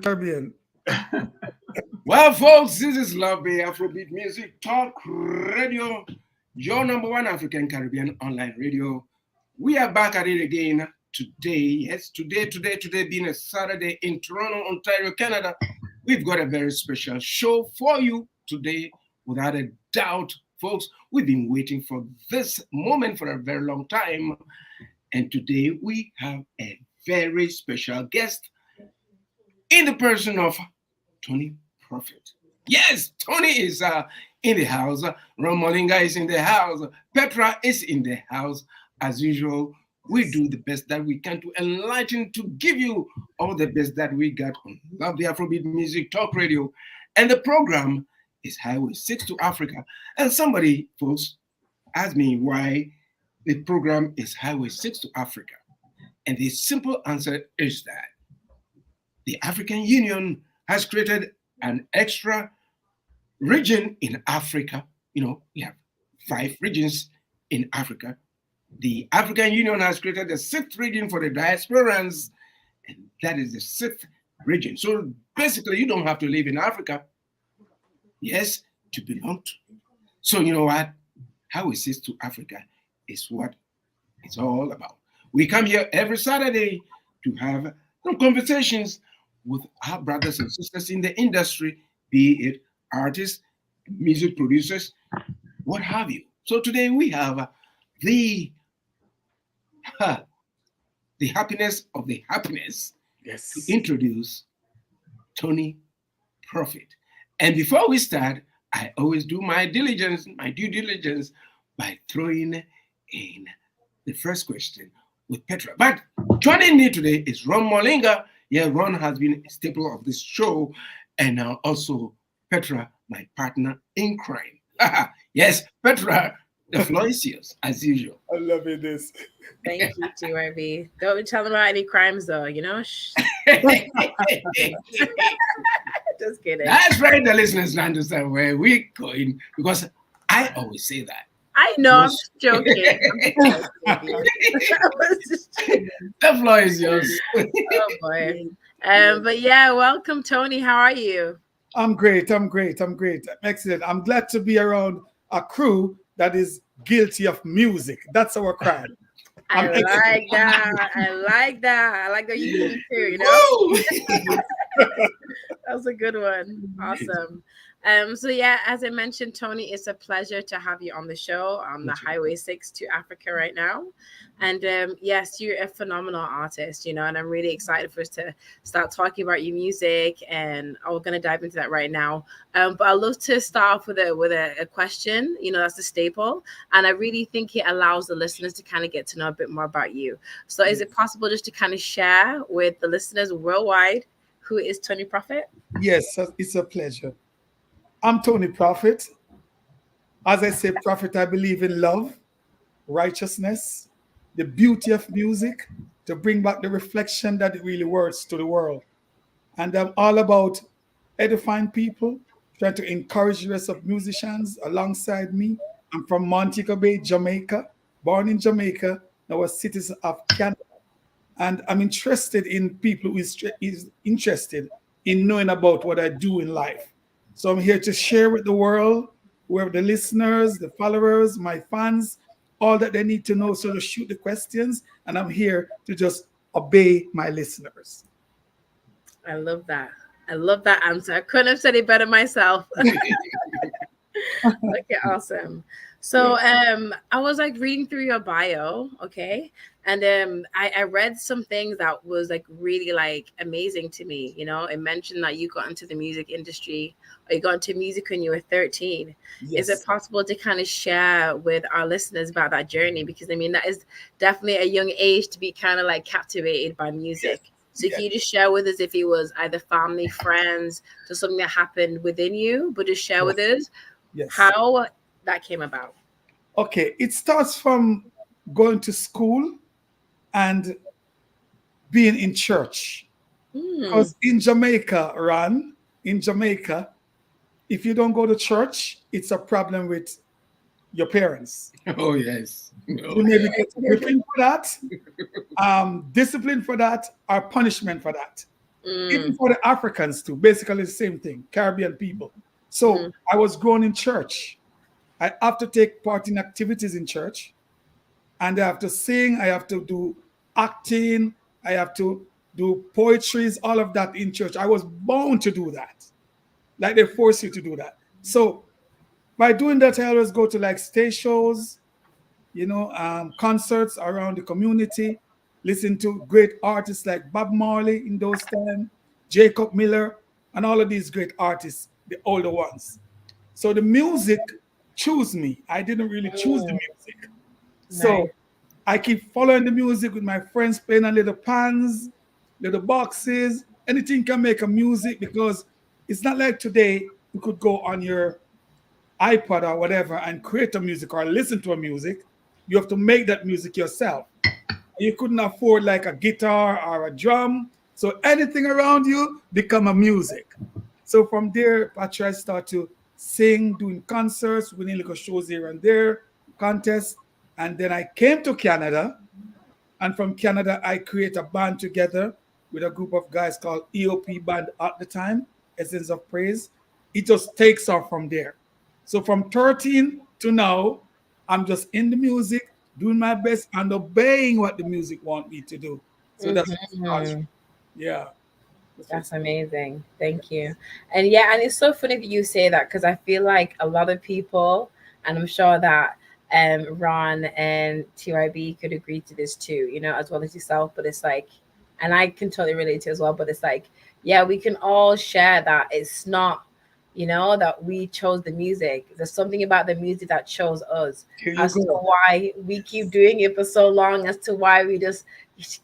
Caribbean. Well, folks, this is Lovely Afrobeat Music Talk Radio, your number one African Caribbean online radio. We are back at it again today. Yes, today being a Saturday in Toronto, Ontario, Canada. We've got a very special show for you today, without a doubt, folks. We've been waiting for this moment for a very long time. And today we have a very special guest in the person of Tony Prophet. Yes, Tony is in the house. Ron Molinga is in the house. Petra is in the house. As usual, we do the best that we can to enlighten, to give you all the best that we got on Love the Afrobeat Music Talk Radio. And the program is Highway 6 to Africa. And somebody, folks, asked me why the program is Highway 6 to Africa. And the simple answer is that the African Union has created an extra region in Africa. You know, we have 5 regions in Africa. The African Union has created the 6th region for the diasporans, and that is the 6th region. So basically, you don't have to live in Africa, yes, to belong to. So you know what? How it says to Africa is what it's all about. We come here every Saturday to have some conversations with our brothers and sisters in the industry, be it artists, music producers, what have you. So today we have the happiness of the happiness to introduce Tony Prophet. And before we start, I always do my due diligence, by throwing in the first question with Petra. But joining me today is Ron Molinga. Yeah, Ron has been a staple of this show, and also Petra, my partner in crime. Yes, Petra, the floor is yours, as usual. I love it. This. Thank you, TYB. Don't be telling about any crimes, though, you know? Just kidding. That's right, the listeners understand where we're going, because I always say that. I know, I'm just joking. The floor is yours. Oh, boy. But yeah, welcome, Tony. How are you? I'm great. I'm excellent. I'm glad to be around a crew that is guilty of music. That's our crime. I like that. I like that you do too, you know? That was a good one. Awesome. So yeah, as I mentioned, Tony, it's a pleasure to have you on the show on the Highway 6 to Africa right now. And yes, you're a phenomenal artist, you know, and I'm really excited for us to start talking about your music, and we're going to dive into that right now. But I'd love to start off with a question, you know, that's the staple. And I really think it allows the listeners to kind of get to know a bit more about you. So is it possible just to kind of share with the listeners worldwide who is Tony Prophet? Yes, it's a pleasure. I'm Tony Prophet. As I say, Prophet, I believe in love, righteousness, the beauty of music, to bring back the reflection that it really works to the world. And I'm all about edifying people, trying to encourage the rest of musicians alongside me. I'm from Montego Bay, Jamaica, born in Jamaica, now a citizen of Canada. And I'm interested in people who is interested in knowing about what I do in life. So I'm here to share with the world, whoever the listeners, the followers, my fans, all that they need to know. So to shoot the questions, and I'm here to just obey my listeners. I love that. I love that answer. I couldn't have said it better myself. Okay, awesome. So I was like reading through your bio, okay? And I read some things that was like really like amazing to me. You know, it mentioned that you got into the music industry, or you got into music when you were 13. Yes. Is it possible to kind of share with our listeners about that journey? Because I mean, that is definitely a young age to be kind of like captivated by music. Yes. So can you just share with us if it was either family, friends, or something that happened within you, but just share with us how that came about? Okay, it starts from going to school and being in church. Because in Jamaica, if you don't go to church, it's a problem with your parents. Oh, yes. You maybe get whipping for that, discipline for that, or punishment for that. Even for the Africans too, basically the same thing, Caribbean people. So I was grown in church. I have to take part in activities in church, and I have to sing, I have to do acting, I have to do poetries, all of that in church. I was bound to do that. Like they force you to do that. So by doing that, I always go to like stage shows, concerts around the community, listen to great artists like Bob Marley in those times, Jacob Miller, and all of these great artists, the older ones. So the music chose me. I didn't really choose the music. So Nice. I keep following the music with my friends, playing on little pans, little boxes. Anything can make a music because it's not like today you could go on your iPod or whatever and create a music or listen to a music. You have to make that music yourself. You couldn't afford like a guitar or a drum. So anything around you become a music. So from there, Patrick, I start to sing, doing concerts, winning little shows here and there, contests. And then I came to Canada. And from Canada, I create a band together with a group of guys called EOP Band at the time, Essence of Praise. It just takes off from there. So from 13 to now, I'm just in the music, doing my best and obeying what the music want me to do. So that's yeah. That's amazing. Thank you. And yeah, and it's so funny that you say that because I feel like a lot of people, and I'm sure that Ron and TYB could agree to this too, as well as yourself. But it's like, and I can totally relate to it as well. But it's like, yeah, we can all share that it's not, that we chose the music. There's something about the music that chose us as to why we keep doing it for so long, as to why we just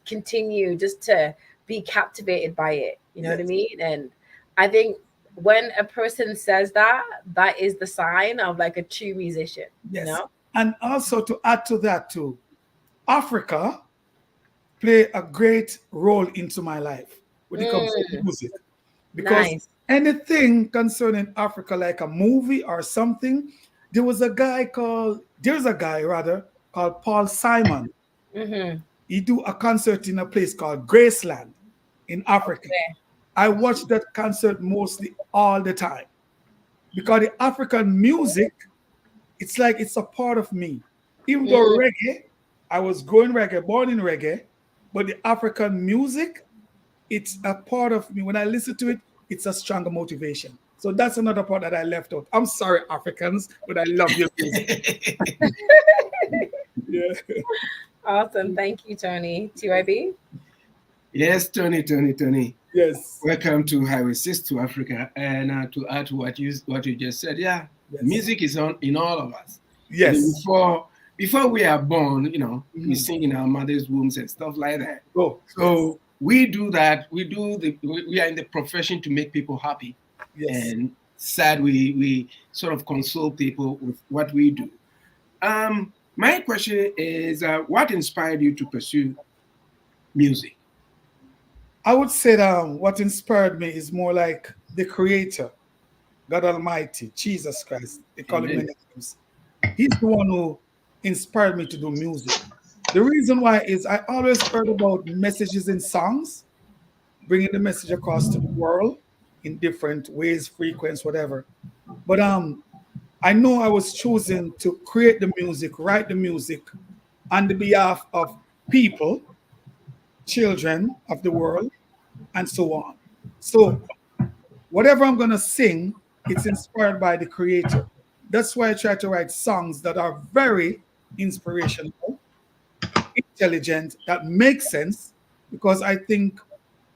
continue just to be captivated by it. You know what I mean? And I think when a person says that, that is the sign of like a true musician. Yes. And also to add to that too, Africa play a great role into my life when it comes to music. Because anything concerning Africa, like a movie or something, there's a guy called Paul Simon. He do a concert in a place called Graceland in Africa. I watch that concert mostly all the time because the African music, it's like it's a part of me. Even though reggae, I was born in reggae, but the African music, it's a part of me. When I listen to it, it's a stronger motivation. So that's another part that I left out. I'm sorry, Africans, but I love your music. Yeah. Awesome. Thank you, Tony. TYB? Yes, Tony. Yes. Welcome to Highway 6 to Africa. And to add to what you just said, music is in all of us. Yes. Before we are born, we sing in our mother's wombs and stuff like that. So we do that. We are in the profession to make people happy. Yes. And sad, we sort of console people with what we do. My question is, what inspired you to pursue music? I would say that what inspired me is more like the Creator, God Almighty, Jesus Christ. They call him many names. He's the one who inspired me to do music. The reason why is I always heard about messages in songs, bringing the message across to the world in different ways, frequency, whatever. But I know I was chosen to create the music, write the music on the behalf of people, children of the world, and so on. So whatever I'm going to sing, it's inspired by the Creator. That's why I try to write songs that are very inspirational, intelligent, that make sense, because I think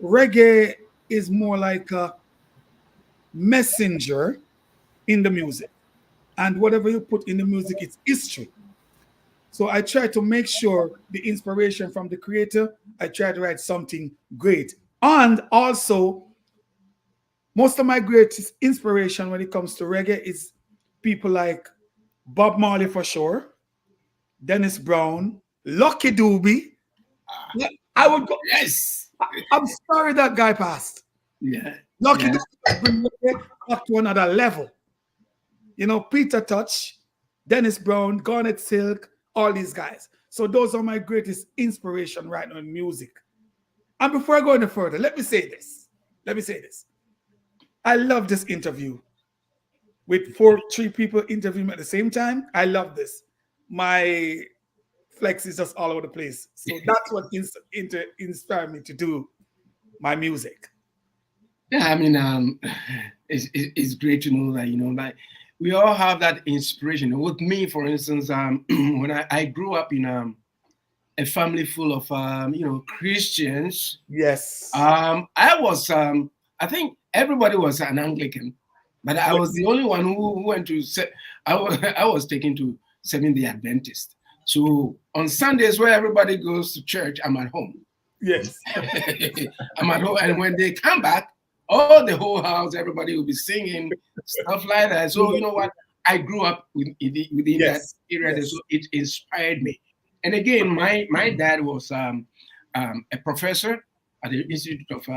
reggae is more like a messenger in the music. And whatever you put in the music, it's history. So I try to make sure the inspiration from the Creator, I try to write something great. And also, most of my greatest inspiration when it comes to reggae is people like Bob Marley for sure, Dennis Brown, Lucky Dube. I would go. Yes. I'm sorry that guy passed. Yeah. Lucky Dube bring reggae up to another level. Peter Touch, Dennis Brown, Garnet Silk, all these guys. So those are my greatest inspiration right now in music. And before I go any further, let me say this. let me say this. I love this interview with three people interviewing at the same time. I love this. My flex is just all over the place. So that's what inspired me to do my music. Yeah, I mean, it's great to know that, like we all have that inspiration. With me, for instance, when I grew up in a family full of Christians. Yes. I was I think everybody was an Anglican, but I was the only one who went to I was taken to Seventh Day Adventist. So on Sundays where everybody goes to church, I'm at home. Yes. I'm at home, and when they come back, all the whole house, everybody will be singing stuff like that. So you know what? I grew up within that era, so it inspired me. And again, my dad was a professor at the Institute of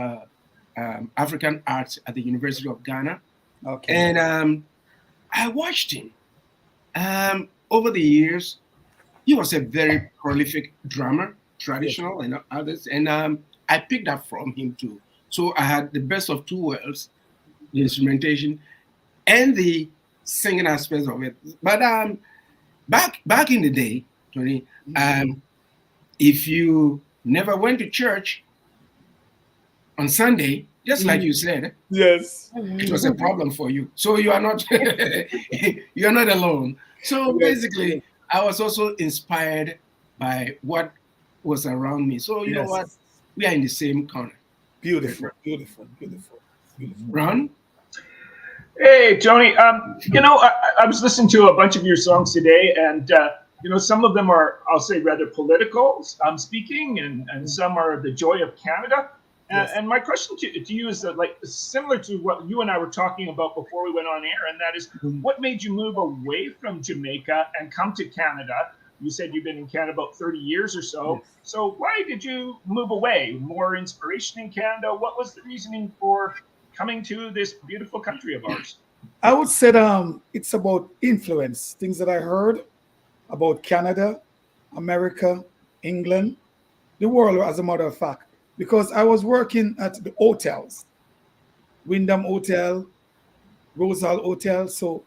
African Arts at the University of Ghana. Okay. And I watched him over the years. He was a very prolific drummer, traditional and others, and I picked up from him too. So I had the best of two worlds, the instrumentation and the singing aspects of it. But back in the day, Tony, if you never went to church on Sunday, just like you said, yes, it was a problem for you. So you are not you are not alone. So basically, I was also inspired by what was around me. So you know what? We are in the same corner. Beautiful. Ron? Hey, Tony. I was listening to a bunch of your songs today, and some of them are, I'll say, rather political, speaking, and some are the joy of Canada. And my question to you is that, like, similar to what you and I were talking about before we went on air, and that is, what made you move away from Jamaica and come to Canada? You said you've been in Canada about 30 years or so. Yes. So why did you move away? More inspiration in Canada? What was the reasoning for coming to this beautiful country of ours? I would say it's about influence, things that I heard about Canada, America, England, the world, as a matter of fact. Because I was working at the hotels, Wyndham Hotel, Rosal Hotel. So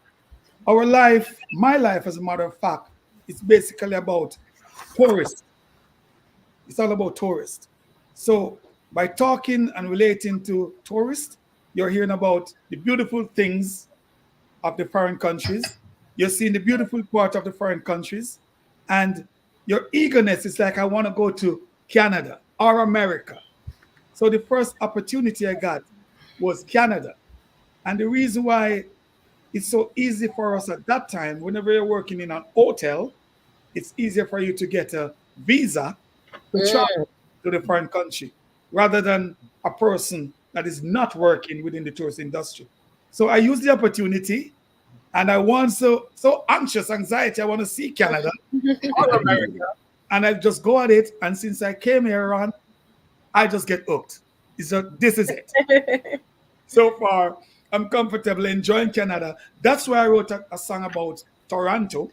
my life, as a matter of fact, it's basically about tourists. It's all about tourists. So by talking and relating to tourists, you're hearing about the beautiful things of the foreign countries. You're seeing the beautiful part of the foreign countries. And your eagerness is like, I want to go to Canada or America. So the first opportunity I got was Canada. And the reason why it's so easy for us at that time, whenever you're working in an hotel, it's easier for you to get a visa to travel to the foreign country rather than a person that is not working within the tourist industry. So I used the opportunity, and I want so anxiety. I want to see Canada or America, and I just go at it. And since I came here on, I just get hooked. This is it. So far, I'm comfortable enjoying Canada. That's why I wrote a song about Toronto.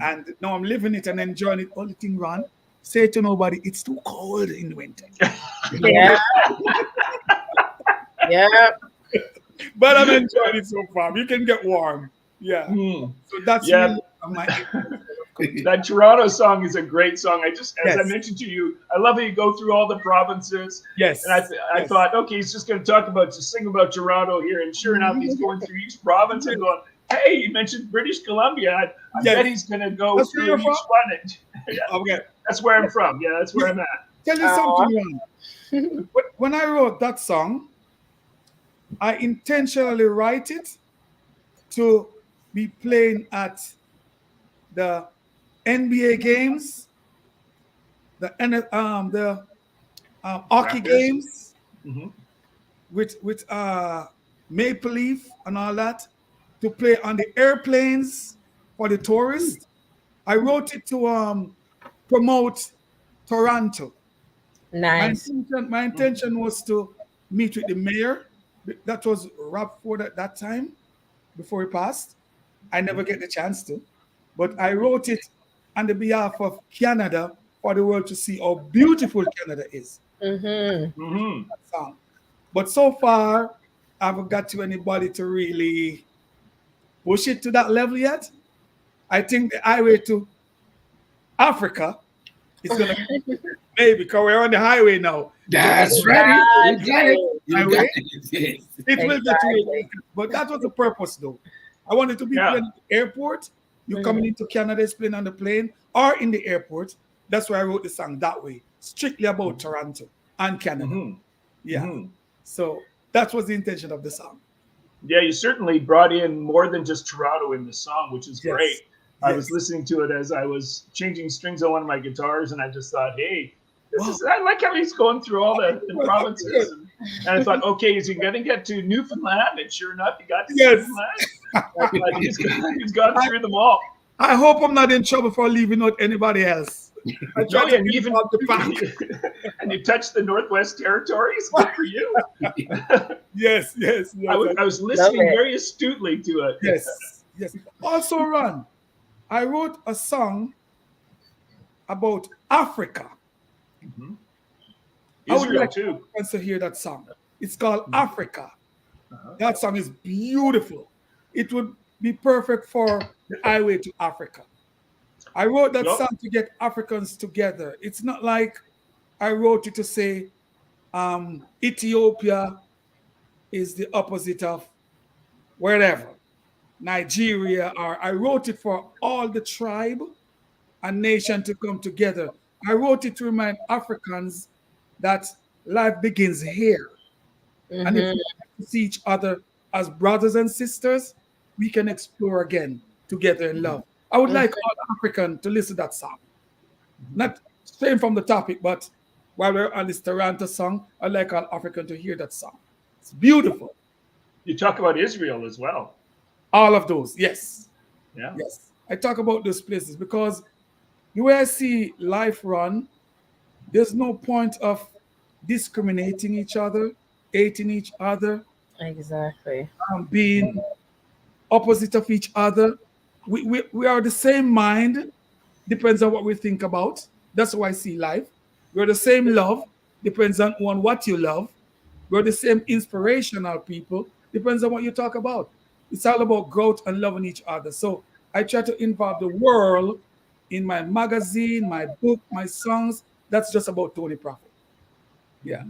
And now I'm living it and enjoying it. Only thing, Ron, say to nobody, it's too cold in winter. Yeah. Yeah. But I'm enjoying it so far. You can get warm. Yeah. So that's really that Toronto song is a great song. As I mentioned to you, I love how you go through all the provinces. Yes. And I thought, okay, he's just going to sing about Toronto here. And sure enough, he's going through each province and going, hey, you mentioned British Columbia. I bet he's going to go through each one. Okay. That's where I'm from. Yeah, that's where I'm at. Tell you something, Ron. When I wrote that song, I intentionally write it to be playing at the NBA games, the hockey games, with Maple Leaf and all that, to play on the airplanes for the tourists. I wrote it to promote Toronto. Nice. My intention was to meet with the mayor. That was Rob Ford at that time, before he passed. I never get the chance to. But I wrote it on the behalf of Canada for the world to see how beautiful Canada is. That song. But so far, I haven't got to anybody to really push it to that level yet. I think the highway to Africa is gonna maybe because we're on the highway now. That's right. You got it. You got Highway, it. Yes. it will get to it. Exactly. But that was the purpose though. I wanted to be Yeah. playing at the airport. You coming into Canada is playing on the plane or in the airport. That's why I wrote the song that way. Strictly about Toronto and Canada. Mhm. Yeah. Mhm. So that was the intention of the song. Yeah, you certainly brought in more than just Toronto in the song, which is Yes. great. I was Yes. listening to it as I was changing strings on one of my guitars, and I just thought, hey, Wow. I like how he's going through all the provinces. And I thought, okay, is he going to get to Newfoundland? And sure enough, he got to Yes. Newfoundland. But he's gone through them all. I hope I'm not in trouble for leaving out anybody else. I No, try to and keep even up the back. and you touched the Northwest Territories. Good for you. Yes, yes, yes. I was listening it. very astutely to it. Yes, yes. Also, Ron, I wrote a song about Africa. Mhm. I would Israel like too. friends to hear that song. It's called Mhm. Africa. Uh-huh. That song is beautiful. It would be perfect for the highway to Africa. I wrote that Yep. song to get Africans together. It's not like I wrote it to say Ethiopia is the opposite of wherever, Nigeria, or I wrote it for all the tribe and nation to come together. I wrote it to remind Africans that life begins here. And if Mhm. we like to see each other as brothers and sisters, we can explore again together in love. I would like all African to listen to that song. Not straight from the topic, but while we're on this Toronto song, I'd like all African to hear that song. It's beautiful. You talk about Israel as well. All of those, yes. Yeah. Yes. I talk about those places because the way I see life run, there's no point of discriminating each other, hating each other, Exactly. being opposite of each other. We are the same mind, depends on what we think about. That's how I see life. We're the same love, depends on what you love. We're the same inspirational people, depends on what you talk about. It's all about growth and loving each other. So I try to involve the world in my magazine, my book, my songs. That's just about Tony Prophet. Yeah.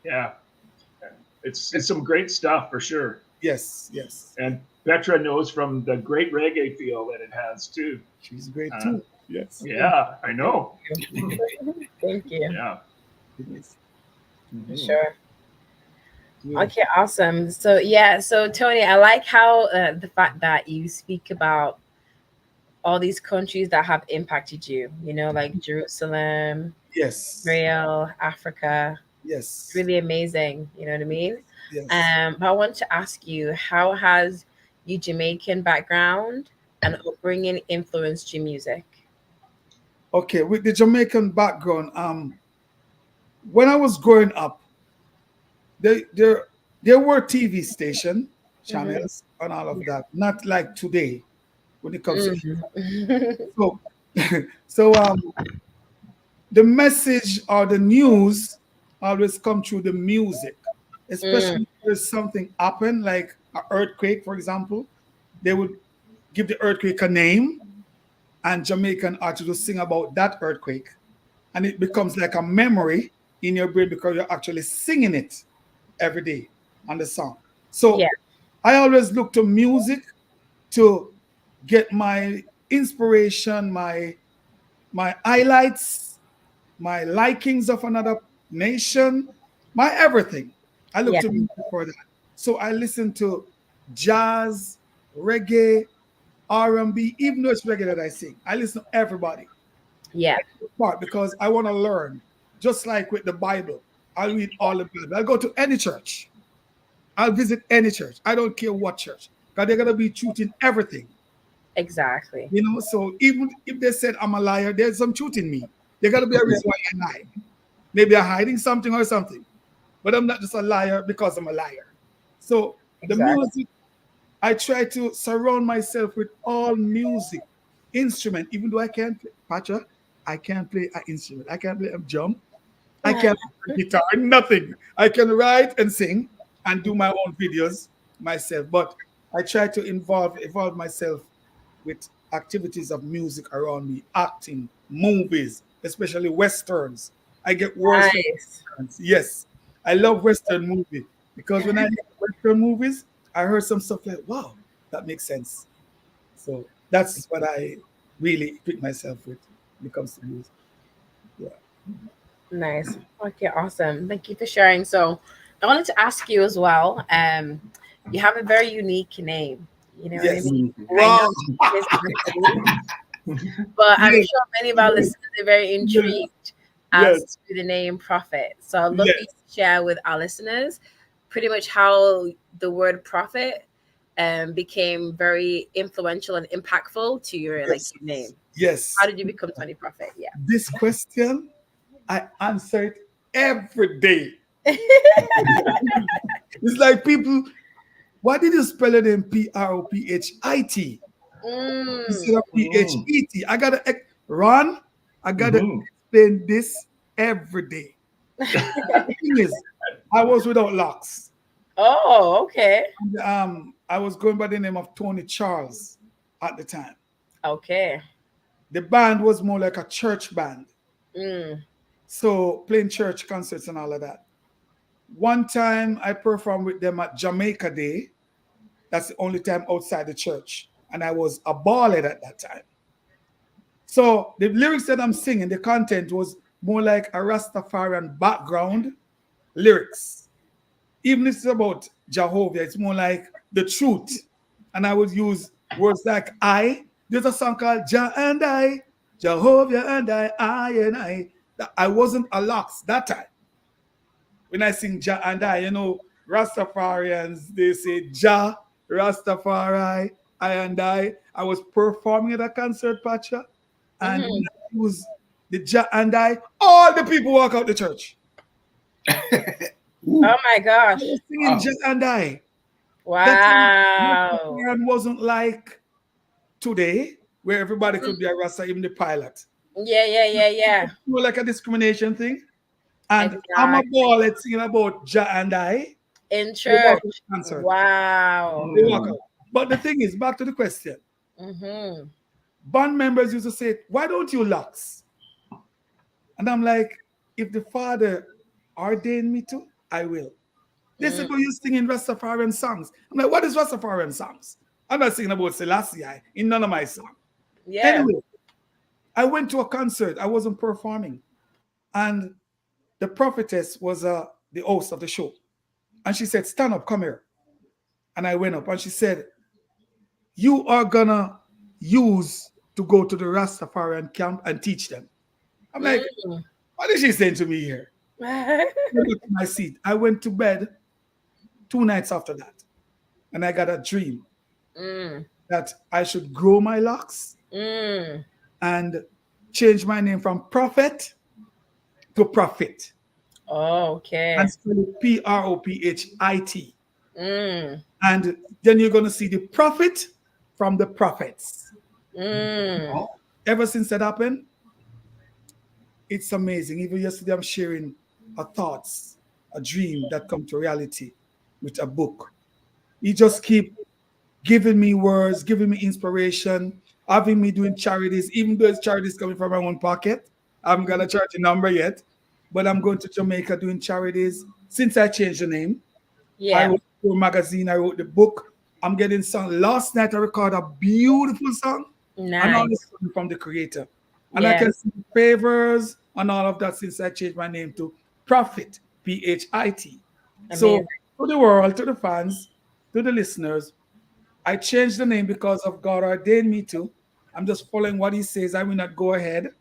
Yeah. It's some great stuff for sure. Yes, yes. And Petra knows from the great reggae feel that it has too. She's great too. Yes. Yeah, I know. Thank you. Yeah. Yes. For sure. Yeah. Okay, awesome. So yeah, so Tony, I like how the fact that you speak about all these countries that have impacted you. You know, like Jerusalem, Yes. Israel, Africa. Yes. Really amazing. You know what I mean? Yes. But I want to ask you, how has your Jamaican background and upbringing influenced your music? Okay, with the Jamaican background, when I was growing up, there were TV station channels and all of that. Not like today when it comes to so so the message or the news always come through the music, especially if there's something happen like an earthquake, for example. They would give the earthquake a name, and Jamaican artists will sing about that earthquake, and it becomes like a memory in your brain because you're actually singing it every day on the song. So Yeah. I always look to music to get my inspiration, my highlights, my likings of another nation, my everything. I look Yeah. to music for that. So I listen to jazz, reggae, R&B, even though it's reggae that I sing. I listen to everybody. Yeah. Part because I want to learn. Just like with the Bible, I'll read all the Bible. I'll go to any church. I'll visit any church. I don't care what church, because they're gonna be truth in everything. Exactly. You know, so even if they said I'm a liar, there's some truth in me. There gotta be a reason why I'm lying. Maybe I'm hiding something or something, but I'm not just a liar because I'm a liar. So the Exactly. music, I try to surround myself with all music instrument, even though I can't play Pacha, I can't play an instrument. I can't play a drum. I can't play guitar, nothing. I can write and sing and do my own videos myself, but I try to evolve myself with activities of music around me, acting, movies, especially westerns. I get worse for Nice. westerns. Yes, I love western movie because when I hear western movies, I heard some stuff like, wow, that makes sense. So that's what I really pick myself with when it comes to music. Yeah. Nice. Okay, awesome. Thank you for sharing. So I wanted to ask you as well. You have a very unique name. You know what I Yes. mean? I Wow. know it is, but I'm Yes. sure many of our listeners are very intrigued as Yes. to the name prophet. So I'd love Yes. you to share with our listeners pretty much how the word prophet became very influential and impactful to your like Yes. your name. Yes. How did you become Tony Prophet? Yeah. This question, I answer it every day. It's like people, why did you spell your name Prophet instead of Phet? I gotta Ron, I gotta explain this every day. The thing is, I was without locks. Oh, okay. And, I was going by the name of Tony Charles at the time. Okay. The band was more like a church band. Mm. So playing church concerts and all of that. One time I performed with them at Jamaica Day. That's the only time outside the church. And I was a ballad at that time. So the lyrics that I'm singing, the content was more like a Rastafarian background lyrics. Even if it's about Jehovah, it's more like the truth. And I would use words like I. There's a song called Jah and I, Jehovah and I and I. I wasn't a locks that time. When I sing Jah and I, Rastafarians, they say Jah, Rastafari, I and I. I was performing at a concert, Pacha, and when I use the Jah and I, all the people walk out the church. Oh my gosh. I was singing Jah and I. Wow. Rastafarian wasn't like today, where everybody could be a Rasta, even the pilot. Yeah. More like a discrimination thing. And I'm a ball at singing about Jah and I. In They church. walk out the concert. Wow. They walk out. But the thing is, back to the question. Band members used to say, why don't you locks? And I'm like, if the Father ordained me to, I will. They said, but you're singing Rastafarian songs. I'm like, what is Rastafarian songs? I'm not singing about Selassie in none of my songs. Yeah. Anyway, I went to a concert. I wasn't performing. And the prophetess was the host of the show. And she said, stand up, come here. And I went up and she said, you are gonna use to go to the Rastafarian camp and teach them. I'm like, what is she saying to me here? I went to my seat. I went to bed 2 nights after that. And I got a dream that I should grow my locks and change my name from prophet to prophet. Oh, okay. And spell it Prophet. And then you're going to see the prophet from the prophets. Ever since that happened, it's amazing. Even yesterday, I'm sharing a thoughts, a dream that come to reality with a book. He just keep giving me words, giving me inspiration, having me doing charities, even though it's charities coming from my own pocket. I haven't got a charity number yet, but I'm going to Jamaica doing charities since I changed the name. Yeah. I wrote a magazine, I wrote the book. I'm getting song. Last night I recorded a beautiful song. Nice. And all this coming from the creator. And I can see favors and all of that since I changed my name to Prophet, P-H-I-T. So to the world, to the fans, to the listeners, I changed the name because of God ordained me to. I'm just following what he says. I will not go ahead.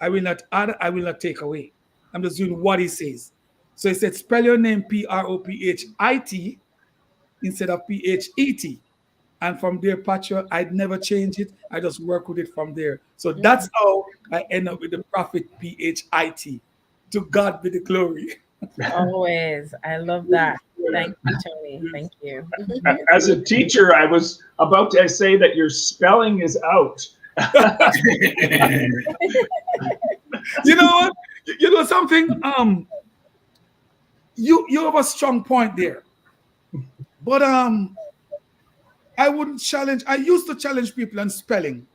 I will not add. I will not take away. I'm just doing what he says. So he said, spell your name Prophet instead of Phet. And from there, Patrick, I'd never change it. I just work with it from there. So that's how I end up with the Prophet Phet. To God be the glory. Always. I love that. Thank you, Tony. Thank you. As a teacher, I was about to say that your spelling is out. You know what? You know something? You have a strong point there, but I wouldn't challenge. I used to challenge people on spelling,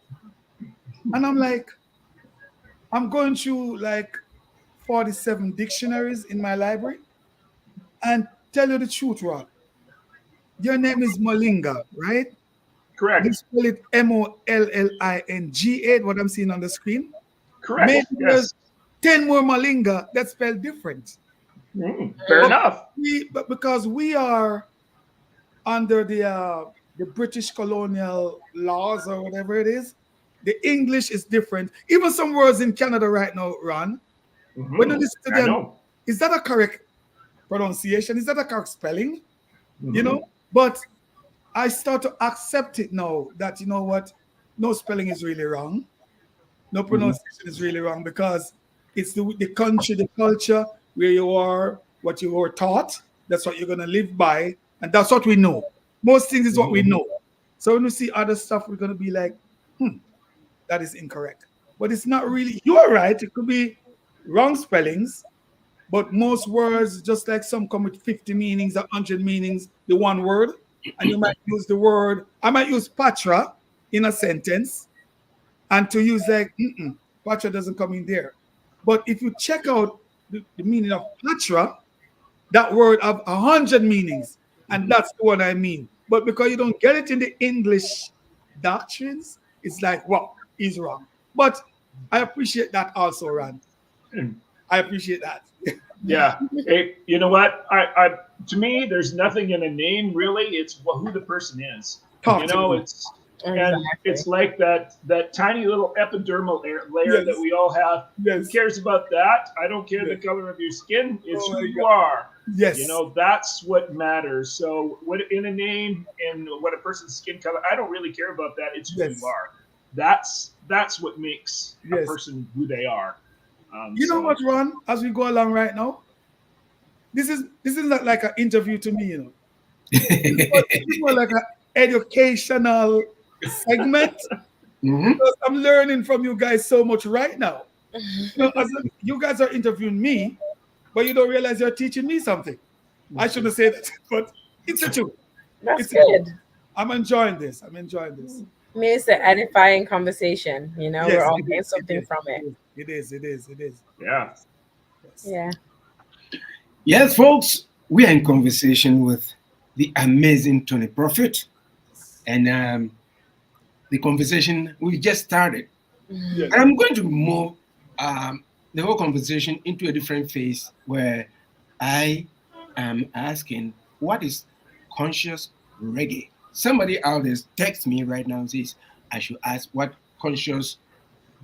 and I'm like, I'm going through like 47 dictionaries in my library, and tell you the truth, Rod. Your name is Molinga, right? You Correct. spell it Mollinga, what I'm seeing on the screen. Maybe Correct. there's Yes. 10 more Molinga that spell different. Fair But, enough. but because we are under the British colonial laws or whatever it is, the English is different. Even some words in Canada right now, Ron, when you listen to I them, know. is that a correct pronunciation? Is that a correct spelling? You Mhm. know, but I start to accept it now that you know what, no spelling is really wrong, no pronunciation is really wrong because it's the country, the culture where you are, what you were taught. That's what you're gonna live by, and that's what we know. Most things is what we know. So when we see other stuff, we're gonna be like, that is incorrect. But it's not really. You are right. It could be wrong spellings, but most words, just like some come with 50 meanings, 100 meanings, the one word, and you might use the word, I might use patra in a sentence, and to use like, patra doesn't come in there. But if you check out the meaning of patra, that word have 100 meanings, and that's the one I mean. But because you don't get it in the English doctrines, it's like, well, he's wrong. But I appreciate that also, Ran. I appreciate that. Yeah. Hey, you know what? To me, there's nothing in a name really. It's who the person is. Talk You to know, me. it's and it's like that tiny little epidermal layer Yes. that we all have. Yes. Who cares about that? I don't care the color of your skin. It's Oh who my you God. are. Yes. You know, that's what matters. So what in a name and what a person's skin color, I don't really care about that. It's who Yes. you are. That's what makes a Yes. person who they are. You know what, Ron? As we go along right now, this is not like an interview to me, you know. It's more like an educational segment because I'm learning from you guys so much right now. You know, you guys are interviewing me, but you don't realize you're teaching me something. I shouldn't say that, but it's the truth. That's It's the truth. good. I'm enjoying this. I'm enjoying this. I mean, it's an edifying conversation. You know, we're Yes, all it getting is. something from it. It is. It is. It is. Yeah. Yes. Yeah. Yes, folks, we are in conversation with the amazing Tony Prophet, and the conversation we just started. Yes. And I'm going to move the whole conversation into a different phase where I am asking, what is conscious reggae? Somebody out there text me right now and says I should ask what conscious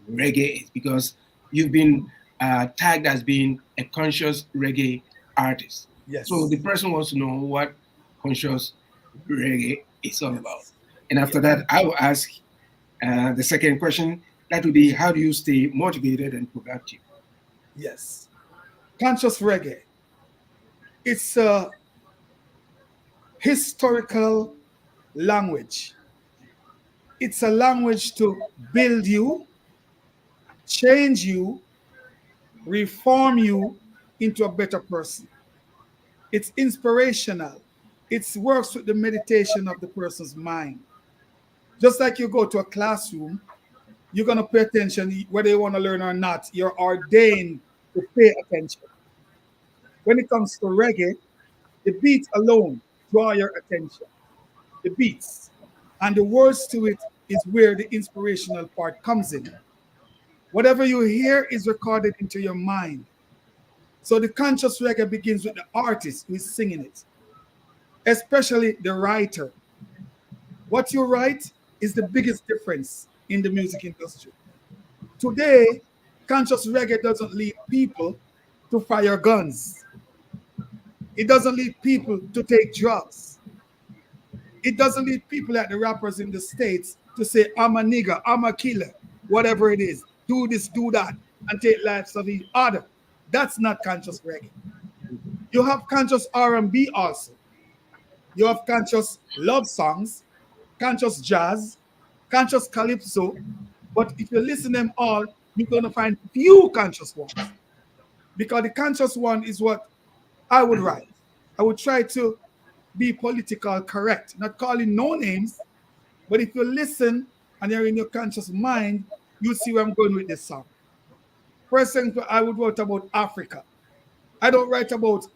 reggae is because you've been tagged as being a conscious reggae artist. Yes. So the person wants to know what conscious reggae is all about. Yes. And after that, I will ask the second question. That would be, how do you stay motivated and productive? Yes. Conscious reggae. It's a historical language. It's a language to build you, change you, reform you into a better person. It's inspirational. It works with the meditation of the person's mind. Just like you go to a classroom, you're going to pay attention whether you want to learn or not. You're ordained to pay attention. When it comes to reggae, the beats alone draw your attention. The beats. And the words to it is where the inspirational part comes in. Whatever you hear is recorded into your mind. So the conscious reggae begins with the artist who is singing it, especially the writer. What you write is the biggest difference in the music industry. Today, conscious reggae doesn't lead people to fire guns. It doesn't lead people to take drugs. It doesn't lead people like the rappers in the States to say, I'm a nigger, I'm a killer, whatever it is. Do this, do that, and take lives of each other. That's not conscious reggae. You have conscious R&B also. You have conscious love songs, conscious jazz, conscious calypso. But if you listen to them all, you're going to find few conscious ones. Because the conscious one is what I would write. I would try to be political correct, not calling no names, but if you listen and you're in your conscious mind, you see where I'm going with this song. For example, I would write about Africa. I don't write about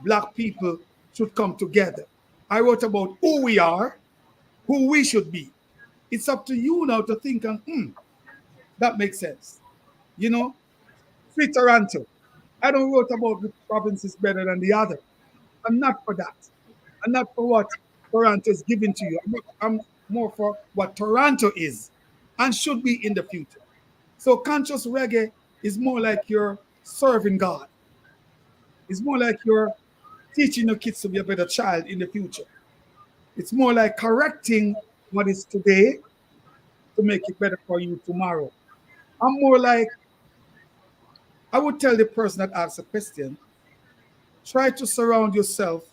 black people should come together. I wrote about who we are, who we should be. It's up to you now to think and that makes sense. You know, free Toronto. I don't wrote about the province is better than the other. I'm not for that. I'm not for what Toronto is giving to you. I'm more for what Toronto is and should be in the future. So conscious reggae is more like you're serving God. It's more like you're teaching your kids to be a better child in the future. It's more like correcting what is today to make it better for you tomorrow. I'm more like, I would tell the person that asks a question, try to surround yourself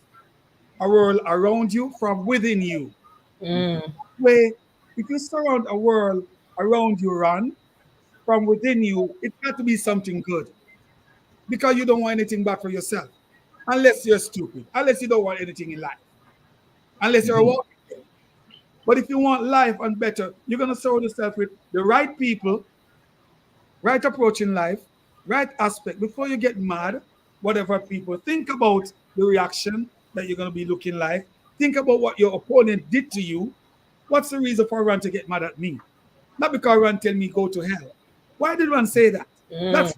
a world around you from within you. Where if you surround a world around you, Ron, from within you, it's got to be something good. Because you don't want anything bad for yourself. Unless you're stupid. Unless you don't want anything in life. Unless you're walking. But if you want life and better, you're going to surround yourself with the right people, right approach in life, right aspect. Before you get mad, whatever people, think about the reaction that you're going to be looking like. Think about what your opponent did to you. What's the reason for Ron to get mad at me? Not because Ron tell me go to hell. Why did Ron say that? That's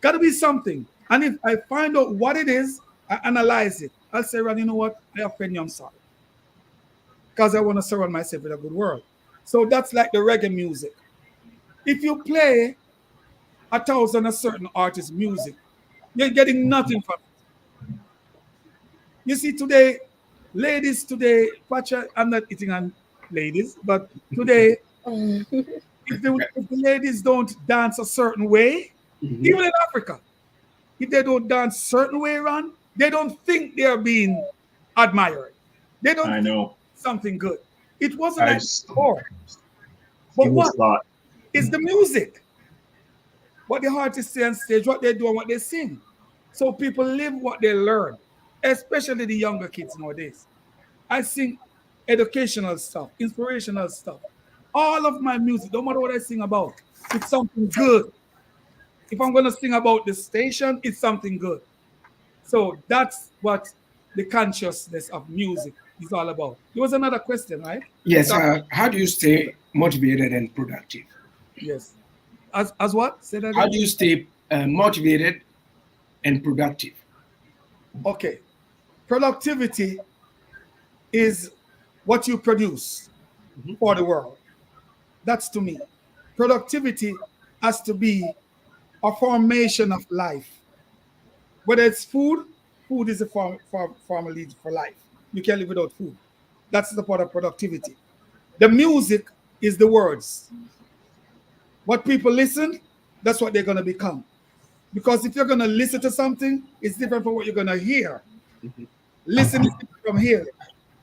got to be something. And if I find out what it is, I analyze it. I'll say, Ron, you know what? I offend you, I'm sorry. Because I want to surround myself with a good world. So that's like the reggae music. If you play 1,000 a certain artist's music, you're getting nothing from it. You see, today, ladies today, I'm not eating on ladies, but today, if the ladies don't dance a certain way, even in Africa, if they don't dance a certain way around, they don't think they're being admired. They don't think something good. It wasn't like before. But what? It's the music. What the artists say on stage, what they do and what they sing. So people live what they learn, especially the younger kids nowadays. I sing educational stuff, inspirational stuff. All of my music, no matter what I sing about, it's something good. If I'm going to sing about the station, it's something good. So that's what the consciousness of music is all about. There was another question, right? Yes. How do you stay motivated and productive? Yes. As what? Say that again. How do you stay motivated and productive? Okay. Productivity is what you produce for the world. That's to me. Productivity has to be a formation of life. Whether it's food, food is a form for life. You can't live without food. That's the part of productivity. The music is the words. What people listen, that's what they're going to become. Because if you're going to listen to something, it's different from what you're going to hear. Listen is different from hearing.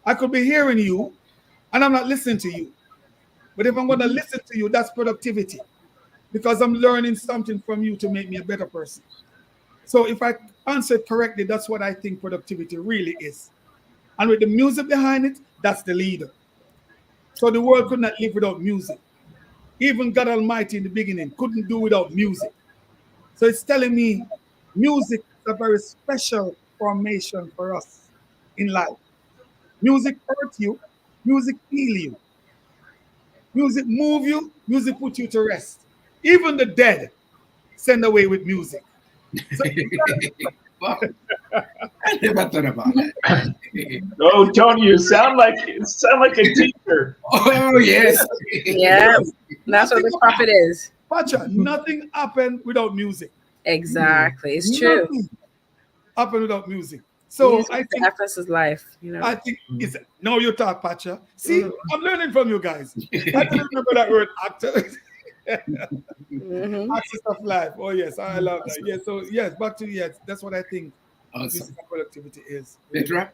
I could be hearing you, and I'm not listening to you. But if I'm going to listen to you, that's productivity. Because I'm learning something from you to make me a better person. So if I answer it correctly, that's what I think productivity really is. And with the music behind it, that's the leader. So the world could not live without music. Even God Almighty in the beginning couldn't do without music. So it's telling me music is a very special formation for us in life. Music hurts you, music heal you. Music move you, music put you to rest. Even the dead send away with music. So I never thought about that. Oh, Tony, you sound like a teacher. Oh, yes. Yeah, that's what the prophet is. Pacha, nothing happened without music. Exactly, it's true. Nothing happened without music. So music I think efforts is life. You know. I think it's now you talk, Pacha. See, I'm learning from you guys. I don't remember that word actor. Access of life. Oh yes, I love that. Yes, so yes, back to yes, that's what I think Awesome. productivity is. Petra?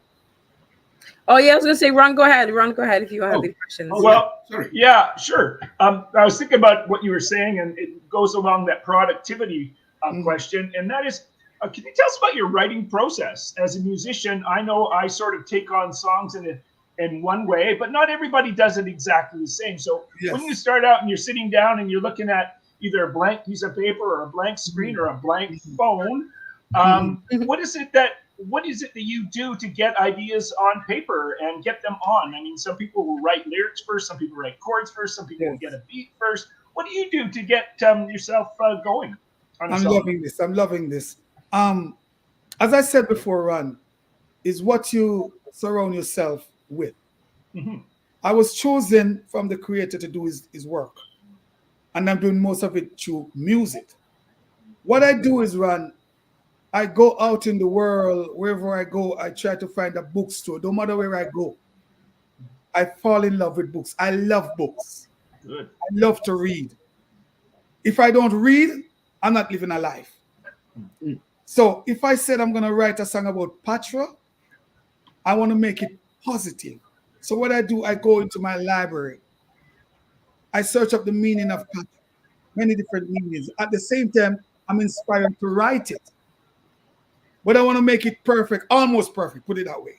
Oh yeah, I was gonna say, Ron, go ahead. Ron, go ahead if you have any questions. Well, Sorry. yeah, sure. I was thinking about what you were saying, and it goes along that productivity. question, and that is, can you tell us about your writing process as a musician? I know I sort of take on songs in one way, but not everybody does it exactly the same. So when you start out and you're sitting down and you're looking at either a blank piece of paper or a blank screen or a blank phone, what is it that you do to get ideas on paper and get them on? I mean, some people will write lyrics first, some people write chords first, some people will get a beat first. What do you do to get yourself going? I'm loving this. As I said before, Ron, is what you surround yourself with. I was chosen from the Creator to do his work, and I'm doing most of it through music. What I do is, Ron, I go out in the world. Wherever I go, I try to find a bookstore. No matter where I go, I fall in love with books. I love books. Good. I love to read. If I don't read, I'm not living a life. So if I said I'm going to write a song about Patra, I want to make it positive. So what I do, I go into my library. I search up the meaning of Patra, many different meanings. At the same time, I'm inspired to write it. But I want to make it perfect, almost perfect, put it that way.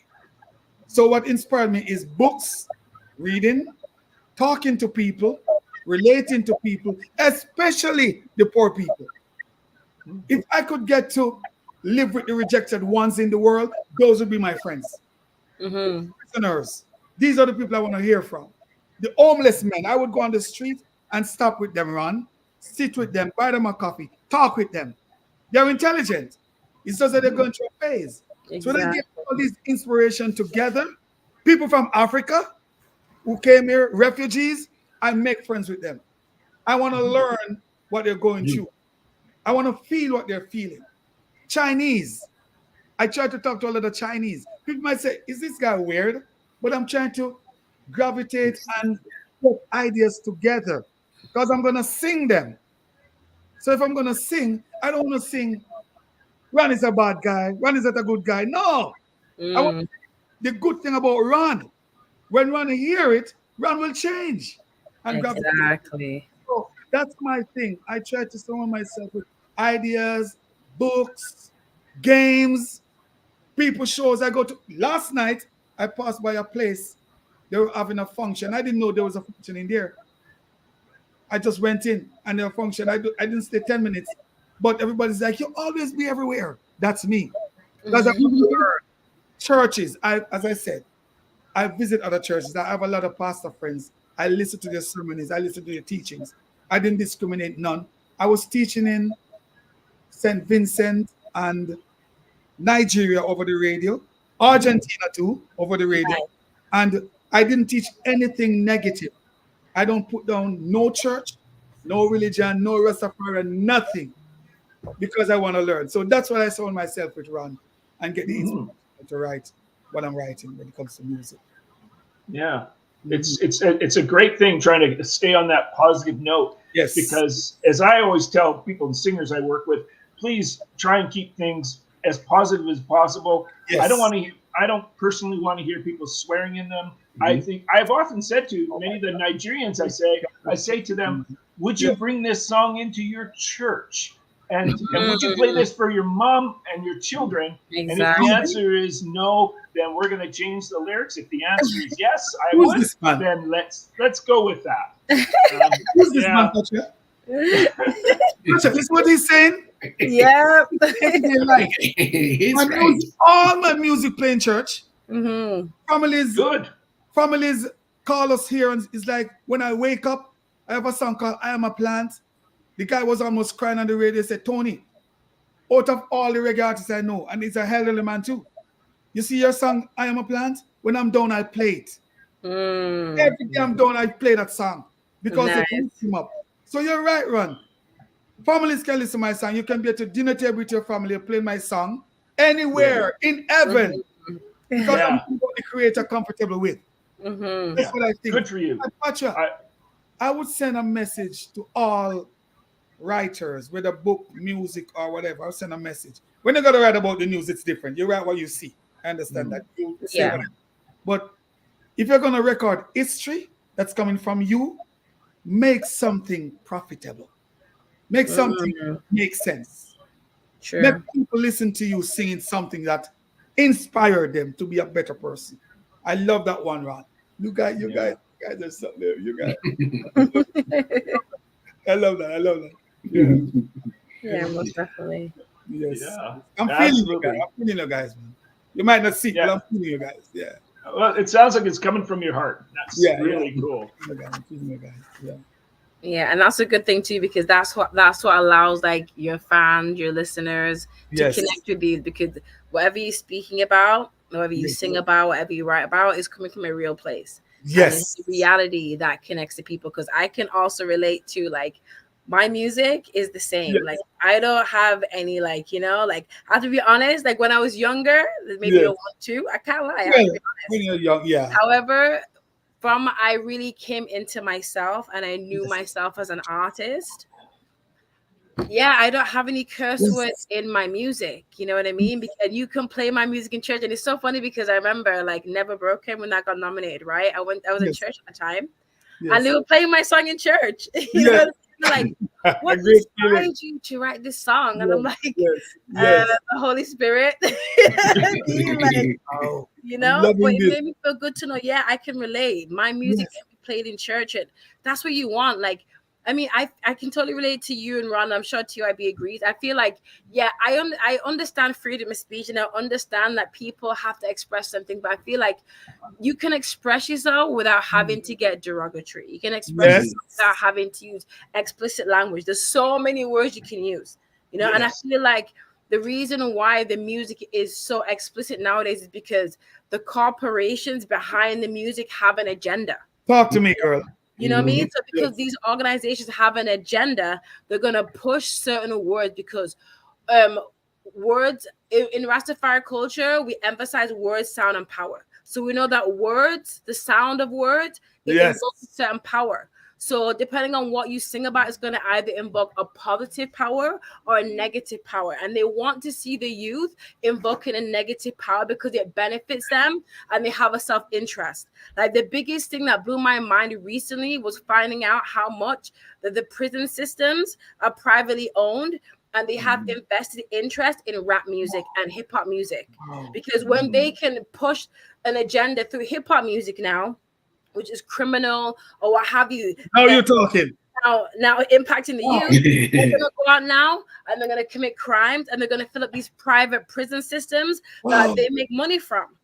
So what inspired me is books, reading, talking to people, relating to people, especially the poor people. If I could get to live with the rejected ones in the world, those would be my friends. Listeners, these are the people I want to hear from. The homeless men, I would go on the street and stop with them, Ron, sit with them, buy them a coffee, talk with them. They're intelligent. It's just that they're going through a phase. Exactly. So they get all this inspiration together. People from Africa who came here, refugees, I make friends with them. I want to learn what they're going through. I want to feel what they're feeling. Chinese. I try to talk to a lot of Chinese. People might say, is this guy weird? But I'm trying to gravitate and put ideas together because I'm going to sing them. So if I'm going to sing, I don't want to sing, Ron is a bad guy, Ron is not a good guy. No. I want the good thing about Ron. When Ron hear it, Ron will change. And exactly. So that's my thing. I try to surround myself with ideas, books, games, people shows. I go to last night, I passed by a place. They were having a function. I didn't know there was a function in there. I just went in and there was a function. I didn't stay 10 minutes. But everybody's like, you always be everywhere. That's me. Because I've learned churches. As I said, I visit other churches. I have a lot of pastor friends. I listen to their sermons. I listen to their teachings. I didn't discriminate none. I was teaching in St. Vincent and Nigeria over the radio, Argentina too, over the radio. And I didn't teach anything negative. I don't put down no church, no religion, no Rastafari, nothing, because I want to learn. So that's what I surround myself with, Ron, and get the inspiration to write what I'm writing when it comes to music. Yeah. It's a great thing trying to stay on that positive note. Yes. Because as I always tell people and singers I work with, please try and keep things as positive as possible. Yes. I don't personally want to hear people swearing in them. I think I've often said to many of the Nigerians, I say to them, would you bring this song into your church? And would you play this for your mom and your children? Exactly. And if the answer is no, then we're going to change the lyrics. If the answer is yes, I would, then let's go with that. Who's this man, Patrick? Is what he's saying? Yeah. All my music playing church. Families call us here, and it's like when I wake up, I have a song called I Am a Plant. The guy was almost crying on the radio. He said, Tony, out of all the reggae artists I know, and he's a elderly man too. You see your song, I Am a Plant? When I'm done, I play it. Every day I'm done, I play that song because it lifts him up. So you're right, Ron. Families can listen to my song. You can be at a dinner table with your family and play my song anywhere in heaven because I'm the Creator comfortable with. That's what I think. Good for you. I would send a message to all writers, whether book, music, or whatever. I'll send a message. When you got to write about the news, it's different. You write what you see. I understand that. You say whatever. But if you're going to record history that's coming from you, make something profitable. Make something make sense. True. Let people listen to you singing something that inspired them to be a better person. I love that one, Ron. You guys are something there. You guys. I love that. I love that. Yeah. Yeah, most definitely. Yes. Yeah, I'm feeling you absolutely. guys. I'm feeling you guys, man. You might not see, Yeah. but I'm feeling you guys. Yeah. Well, it sounds like it's coming from your heart. That's really cool. I'm feeling you guys. Yeah. Yeah, and that's a good thing too, because that's what allows like your fans, your listeners to Yes. connect with you, because whatever you're speaking about, whatever you sing about, whatever you write about is coming from a real place. And it's Yes. the reality that connects to people, because I can also relate to like my music is the same. Yes. Like I don't have any like, you know, like I have to be honest, like when I was younger, maybe Yes. you don't want to, I can't lie, I have to be honest. When you're young, yeah. However, from I really came into myself and I knew myself as an artist. Yeah, I don't have any curse words in my music. You know what I mean? And you can play my music in church. And it's so funny because I remember like Never Broken when I got nominated, right? I was in church at the time. And they were playing my song in church. You know, like, what inspired you to write this song? And I'm like, the Holy Spirit. Like, you know, but it made me feel good to know, yeah, I can relate. My music can be played in church, and that's what you want. Like, I mean, I can totally relate to you and Ron. I'm sure TYB agrees. I feel like, yeah, I understand freedom of speech, and I understand that people have to express something, but I feel like you can express yourself without having to get derogatory. You can express yourself without having to use explicit language. There's so many words you can use, you know, and I feel like the reason why the music is so explicit nowadays is because the corporations behind the music have an agenda. Talk to me, girl. You know what I mean? So because these organizations have an agenda, they're going to push certain words, because words in Rastafari culture, we emphasize words, sound, and power. So we know that words, the sound of words, it invokes certain power. So depending on what you sing about, it's going to either invoke a positive power or a negative power. And they want to see the youth invoking a negative power because it benefits them and they have a self-interest. Like the biggest thing that blew my mind recently was finding out how much that the prison systems are privately owned, and they have invested interest in rap music and hip hop music. Because when they can push an agenda through hip hop music now, which is criminal or what have you. Now you're talking. Now impacting the youth. They're gonna go out now and they're gonna commit crimes, and they're gonna fill up these private prison systems that they make money from.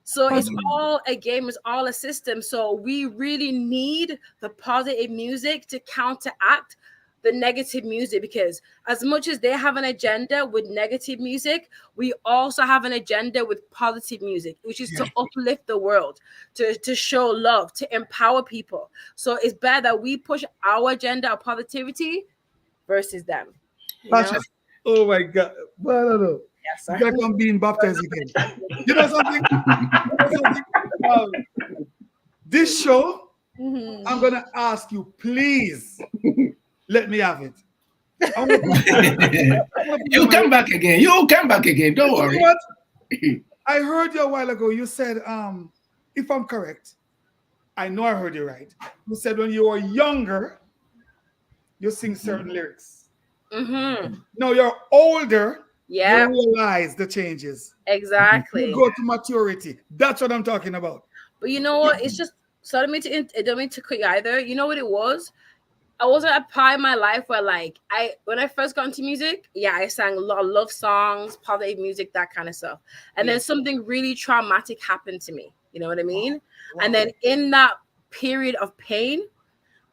So it's all a game, it's all a system. So we really need the positive music to counteract the negative music, because as much as they have an agenda with negative music, we also have an agenda with positive music, which is to uplift the world, to show love, to empower people. So it's better that we push our agenda of positivity versus them. Oh my God. Well, no. Yes, it's like I'm being baptized again. You know something? This show, I'm going to ask you, please, let me have it. You come back again. You come back again. Don't worry. You know what? I heard you a while ago. You said, if I'm correct, I know I heard you right. You said when you were younger, you sing certain lyrics. Now you're older. Yeah. You realize the changes. Exactly. You go to maturity. That's what I'm talking about. But you know what? It's just, so I don't mean to cut you either. You know what it was? I wasn't at a part in my life where like when I first got into music, I sang a lot of love songs, positive music, that kind of stuff. And then something really traumatic happened to me. You know what I mean? And then in that period of pain,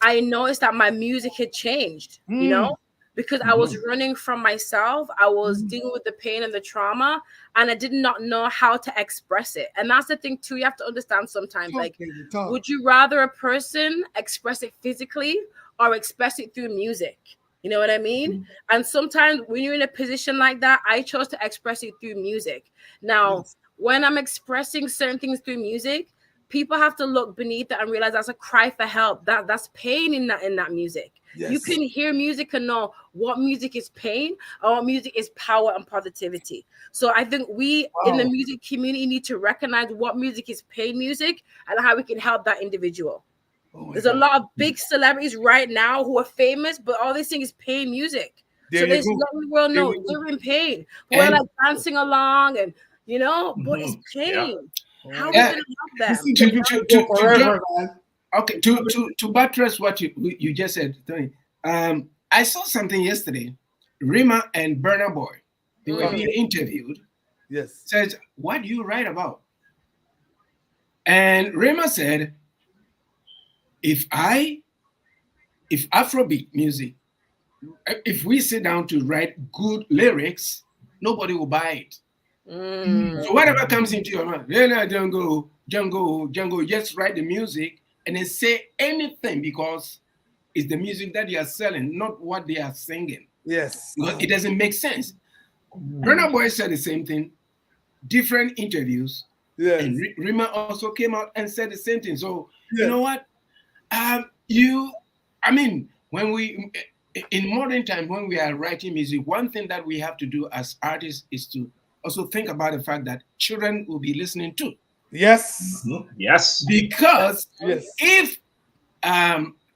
I noticed that my music had changed, you know, because I was running from myself. I was dealing with the pain and the trauma, and I did not know how to express it. And that's the thing too, you have to understand sometimes, like, would you rather a person express it physically or express it through music? You know what I mean? And sometimes when you're in a position like that, I chose to express it through music. Now, when I'm expressing certain things through music, people have to look beneath it and realize that's a cry for help. That's pain in that music. You can hear music and know what music is pain or what music is power and positivity. So I think we in the music community need to recognize what music is pain music and how we can help that individual. There's a lot of big celebrities right now who are famous, but all they sing is pain music. There So you this go. let the world There know we go. they're in pain. We're And like dancing along and but it's Yeah. pain. How are we uh, gonna help them? Listen, to, they to, can to, go to, ju- forever, man. okay, to buttress what you just said, Tony, I saw something yesterday. Rima and Burna Boy, they were Mm. being interviewed. Yes. Says, what do you write about? And Rima said, if Afrobeat music, if we sit down to write good lyrics, nobody will buy it. Mm. So whatever comes into your mind, Django, Django, Django, just write the music and then say anything because it's the music that they are selling, not what they are singing. Yes. Because it doesn't make sense. Burna Boy said the same thing, different interviews, Yes. and Rima also came out and said the same thing. So you Yes. know what? When we in modern times when we are writing music, one thing that we have to do as artists is to also think about the fact that children will be listening too. Yes. Yes. Because Yes. if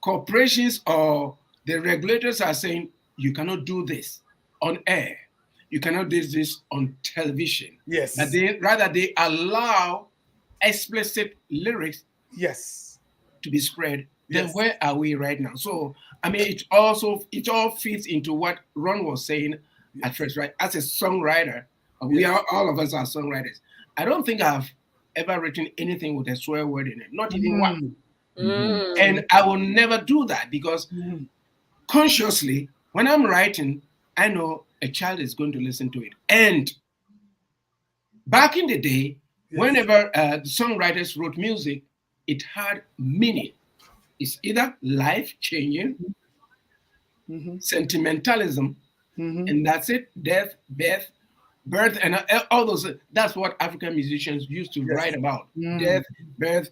corporations or the regulators are saying you cannot do this on air, you cannot do this on television, Yes. that they allow explicit lyrics Yes. to be spread, then Yes. where are we right now? So it all fits into what Ron was saying at first, right? As a songwriter, we Yes. are all of us are songwriters. I don't think I've ever written anything with a swear word in it, not even one. Mm. And I will never do that because consciously, when I'm writing, I know a child is going to listen to it. And back in the day, Yes. whenever the songwriters wrote music, it had meaning. It's either life changing, sentimentalism, and that's it. Death, birth, and all those. That's what African musicians used to write about. Death, birth,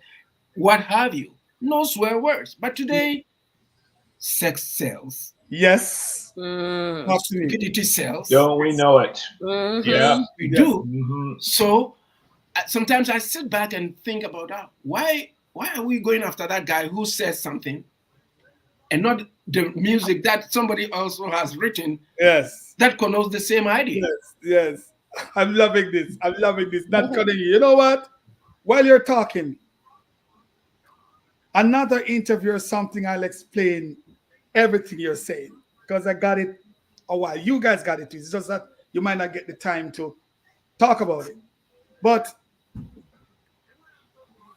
what have you. No swear words. But today, sex sells, Yes. Mm. Absolutely. stupidity sells. Don't we know it? Mhm. Yeah. We Yes. do. Mhm. So sometimes I sit back and think about that. Why are we going after that guy who says something and not the music that somebody also has written Yes. that connotes the same idea? Yes. Yes. I'm loving this. I'm loving this. Not cutting you. You know what? While you're talking, another interview or something, I'll explain everything you're saying because I got it a while. You guys got it too. It's just that you might not get the time to talk about it. But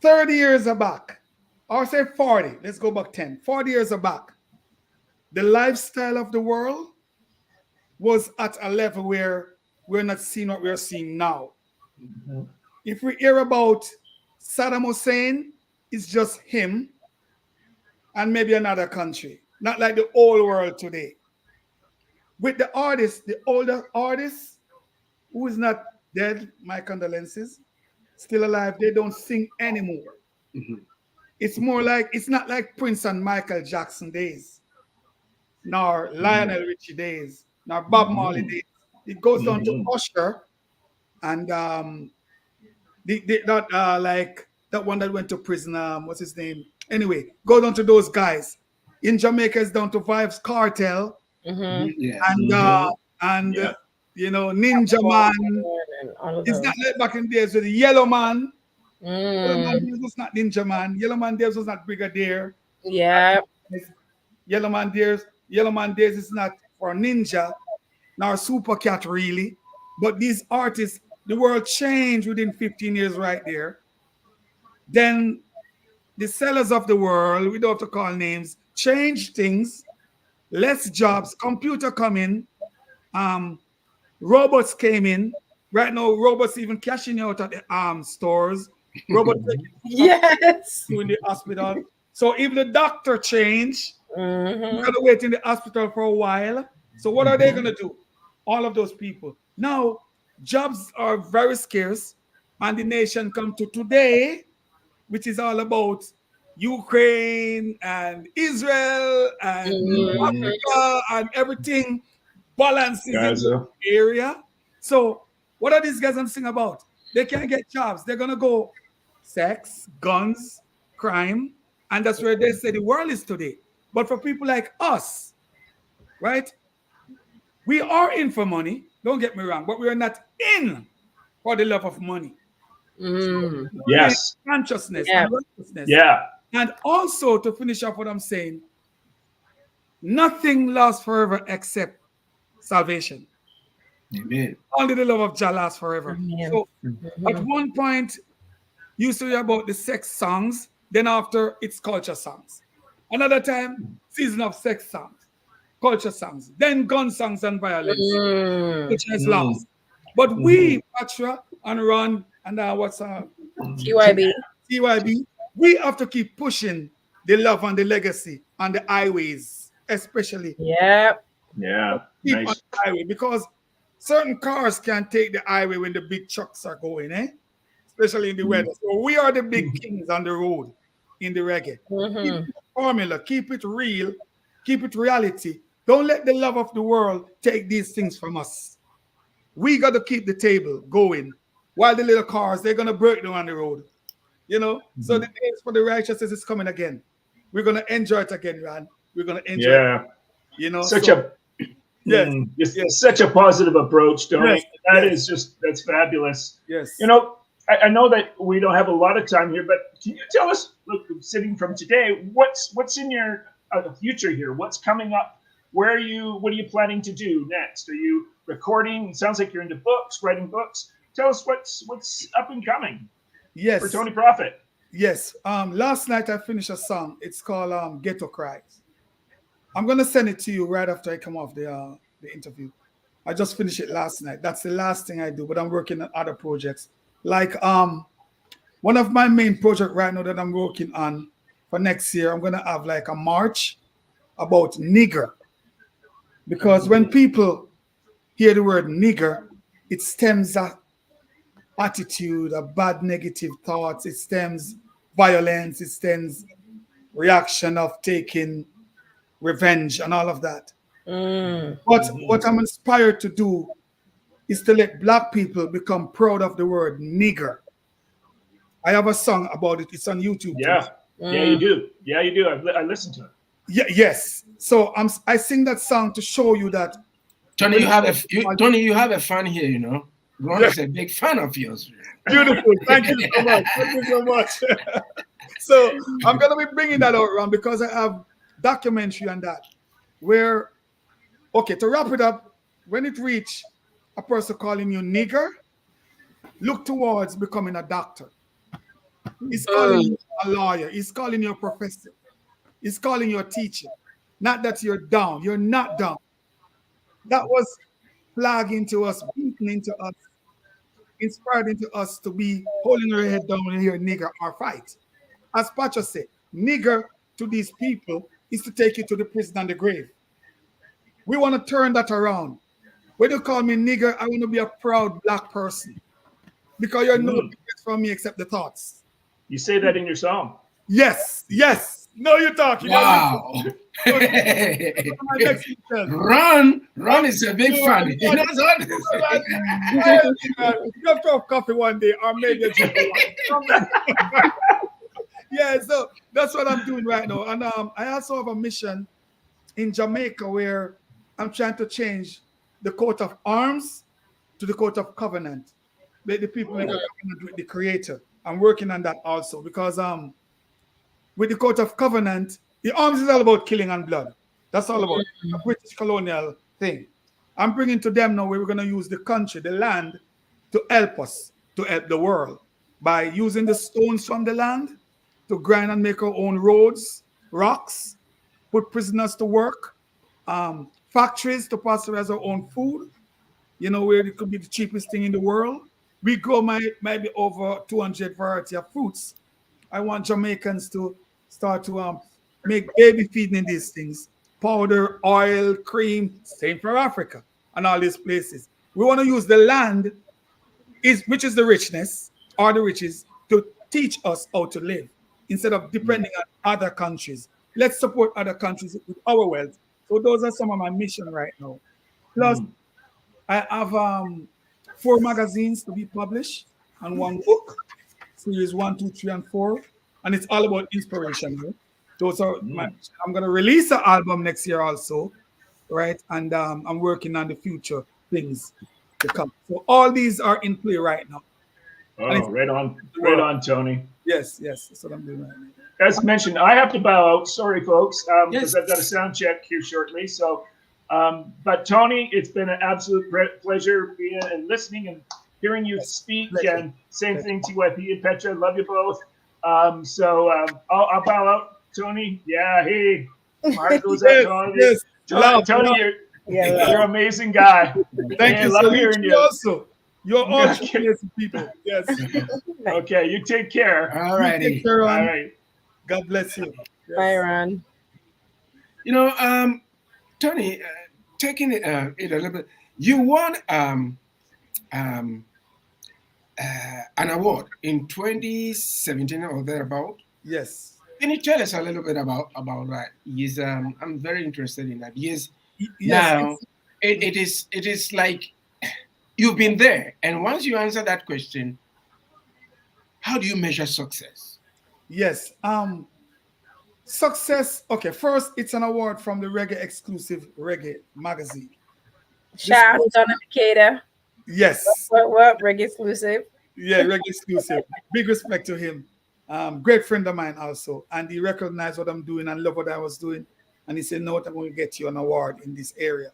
30 years back, or say 40, let's go back 10, 40 years back, the lifestyle of the world was at a level where we're not seeing what we're seeing now. If we hear about Saddam Hussein, it's just him and maybe another country, not like the whole world today. With the artists, the older artists who is not dead, my condolences, still alive, they don't sing anymore. It's more like, it's not like Prince and Michael Jackson days, nor Lionel Richie days, nor Bob Marley days. It goes down to Usher and that one that went to prison. What's his name? Anyway, go down to those guys. In Jamaica, it's down to Vibes Cartel Mhm. Yeah. and Yeah. Ninja Man. And all of It's those. not like back in the days with the Yellow Man. Yellow Man Mm. Days was not Ninja Man. Yellow Man Days was not Brigadier. Yeah. Yellow Man Days is not for Ninja, nor Super Cat really. But these artists, the world changed within 15 years right there. Then the sellers of the world, we don't have to call names, changed things, less jobs, computer come in, robots came in. Right now, robots even cashing out at the stores. Robots Yes. in the hospital. So even the doctor changed. Mhm. You gotta wait in the hospital for a while. So what are they gonna do? All of those people. Now, jobs are very scarce, and the nation come to today, which is all about Ukraine and Israel and Mhm. Africa and everything balances in Gaza. the area. So what are these guys gonna sing about? They can't get jobs. They're gonna go sex, guns, crime, and that's where they say the world is today. But for people like us, right? We are in for money, don't get me wrong, but we are not in for the love of money. Yes. Consciousness Yeah. and righteousness. Yeah. And also, to finish up what I'm saying, nothing lasts forever except salvation. Amen. Only the love of Jah lasts forever. Amen. So at one point, used to hear about the sex songs, then after it's culture songs. Another time, season of sex songs, culture songs, then gun songs and violence, which has lost. But we, Patra and Ron and what's TYB. TYB, we have to keep pushing the love and the legacy on the highways, especially. Yep. Yeah. Keep on Nice. the highway, because certain cars can't take the highway when the big trucks are going, especially in the weather. So we are the big kings on the road in the reggae. Keep it formula, keep it real, keep it reality. Don't let the love of the world take these things from us. We got to keep the table going while the little cars, they're going to break down on the road. So the days for the righteousness is coming again. We're going to enjoy it again, man. We're going to enjoy it. Such yes, just such a positive approach, Tony. Yes, That's fabulous. Yes. I know that we don't have a lot of time here, but can you tell us, look, sitting from today, what's in your future here? What's coming up? What are you planning to do next? Are you recording? It sounds like you're into books, writing books. Tell us what's up and coming. Yes. For Tony Prophet. Yes. Last night I finished a song. It's called Ghetto Cries. I'm gonna send it to you right after I come off the interview. I just finished it last night. That's the last thing I do, but I'm working on other projects. Like one of my main projects right now that I'm working on for next year, I'm gonna have like a march about nigger. Because when people hear the word nigger, it stems that attitude, a bad negative thoughts, it stems violence, it stems reaction of taking revenge and all of that. But what I'm inspired to do is to let Black people become proud of the word nigger. I have a song about it. It's on YouTube. Yeah, yeah, you do. Yeah, you do. I listened to it. Yeah, yes. So I sing that song to show you that. Tony, you have a fan here, Ron is a big fan of yours. Beautiful. Thank you so much. Thank you so much. So I'm going to be bringing that out, Ron, because I have documentary on that. Where, to wrap it up, when it reach a person calling you nigger, look towards becoming a doctor. He's calling you a lawyer. He's calling you a professor. He's calling you a teacher. Not that you're down. You're not down. That was flagged into us, beaten into us, inspired into us to be holding our head down and hear nigger or fight. As Pacha said, nigger to these people is to take you to the prison and the grave. We want to turn that around. When you call me nigger, I want to be a proud Black person. Because you're no different from me except the thoughts. You say that in your song. Yes. No, you're talking. Wow. Ron is a big fan. He knows all this. You have to have coffee one day, or maybe a drink one. Yeah, so that's what I'm doing right now. And I also have a mission in Jamaica where I'm trying to change the coat of arms to the coat of covenant. Let the people make a covenant with the Creator. I'm working on that also because with the coat of covenant, the arms is all about killing and blood. That's all about a British colonial thing. I'm bringing to them now where we're going to use the country, the land, to help us, to help the world by using the stones from the land to grind and make our own roads, rocks, put prisoners to work, factories to pasteurize our own food, where it could be the cheapest thing in the world. We grow maybe over 200 variety of fruits. I want Jamaicans to start to make baby feeding in these things. Powder, oil, cream, same for Africa and all these places. We want to use the land, which is the richness or the riches, to teach us how to live instead of depending on other countries. Let's support other countries with our wealth. So those are some of my mission right now. Plus, I have 4 magazines to be published and 1 book, series 1, 2, 3, and 4, and it's all about inspiration. Those are I'm going to release an album next year also, right? And I'm working on the future things to come. So all these are in play right now. And Oh, it's the right world. on, Tony. Yes, yes. That's what I'm doing right now. As mentioned, I have to bow out. Sorry, folks, because Yes. I've got a sound check here shortly. So, but Tony, it's been an absolute pleasure being and listening and hearing you speak. Pleasure. And same thing, TYP and Petra. Love you both. I'll bow out, Tony. Yeah, hey, my heart goes out Yes, to all of you. yes. Love, Tony, love. you're an amazing guy. Thank Hey, you. love So hearing you you. also. You're all Okay. amazing people. Yes. Okay, you take care. All You righty. take care, All Ron. right. God bless you. Yes. Bye, Ron. You know, Tony, taking it a little bit, you won um, an award in 2017 or thereabout. Yes. Can you tell us a little bit about that? Yes, I'm very interested in that. Yes, Yes. now it is like you've been there, and once you answer that question, how do you measure success? Yes. Success. Okay. First, it's an award from the Reggae Exclusive Reggae magazine. Shout out to Donna Makeda. Yes. What? Reggae exclusive. Yeah, Reggae Exclusive. Big respect to him. Great friend of mine also. And he recognized what I'm doing and love what I was doing. And he said, no, I'm going to get you an award in this area.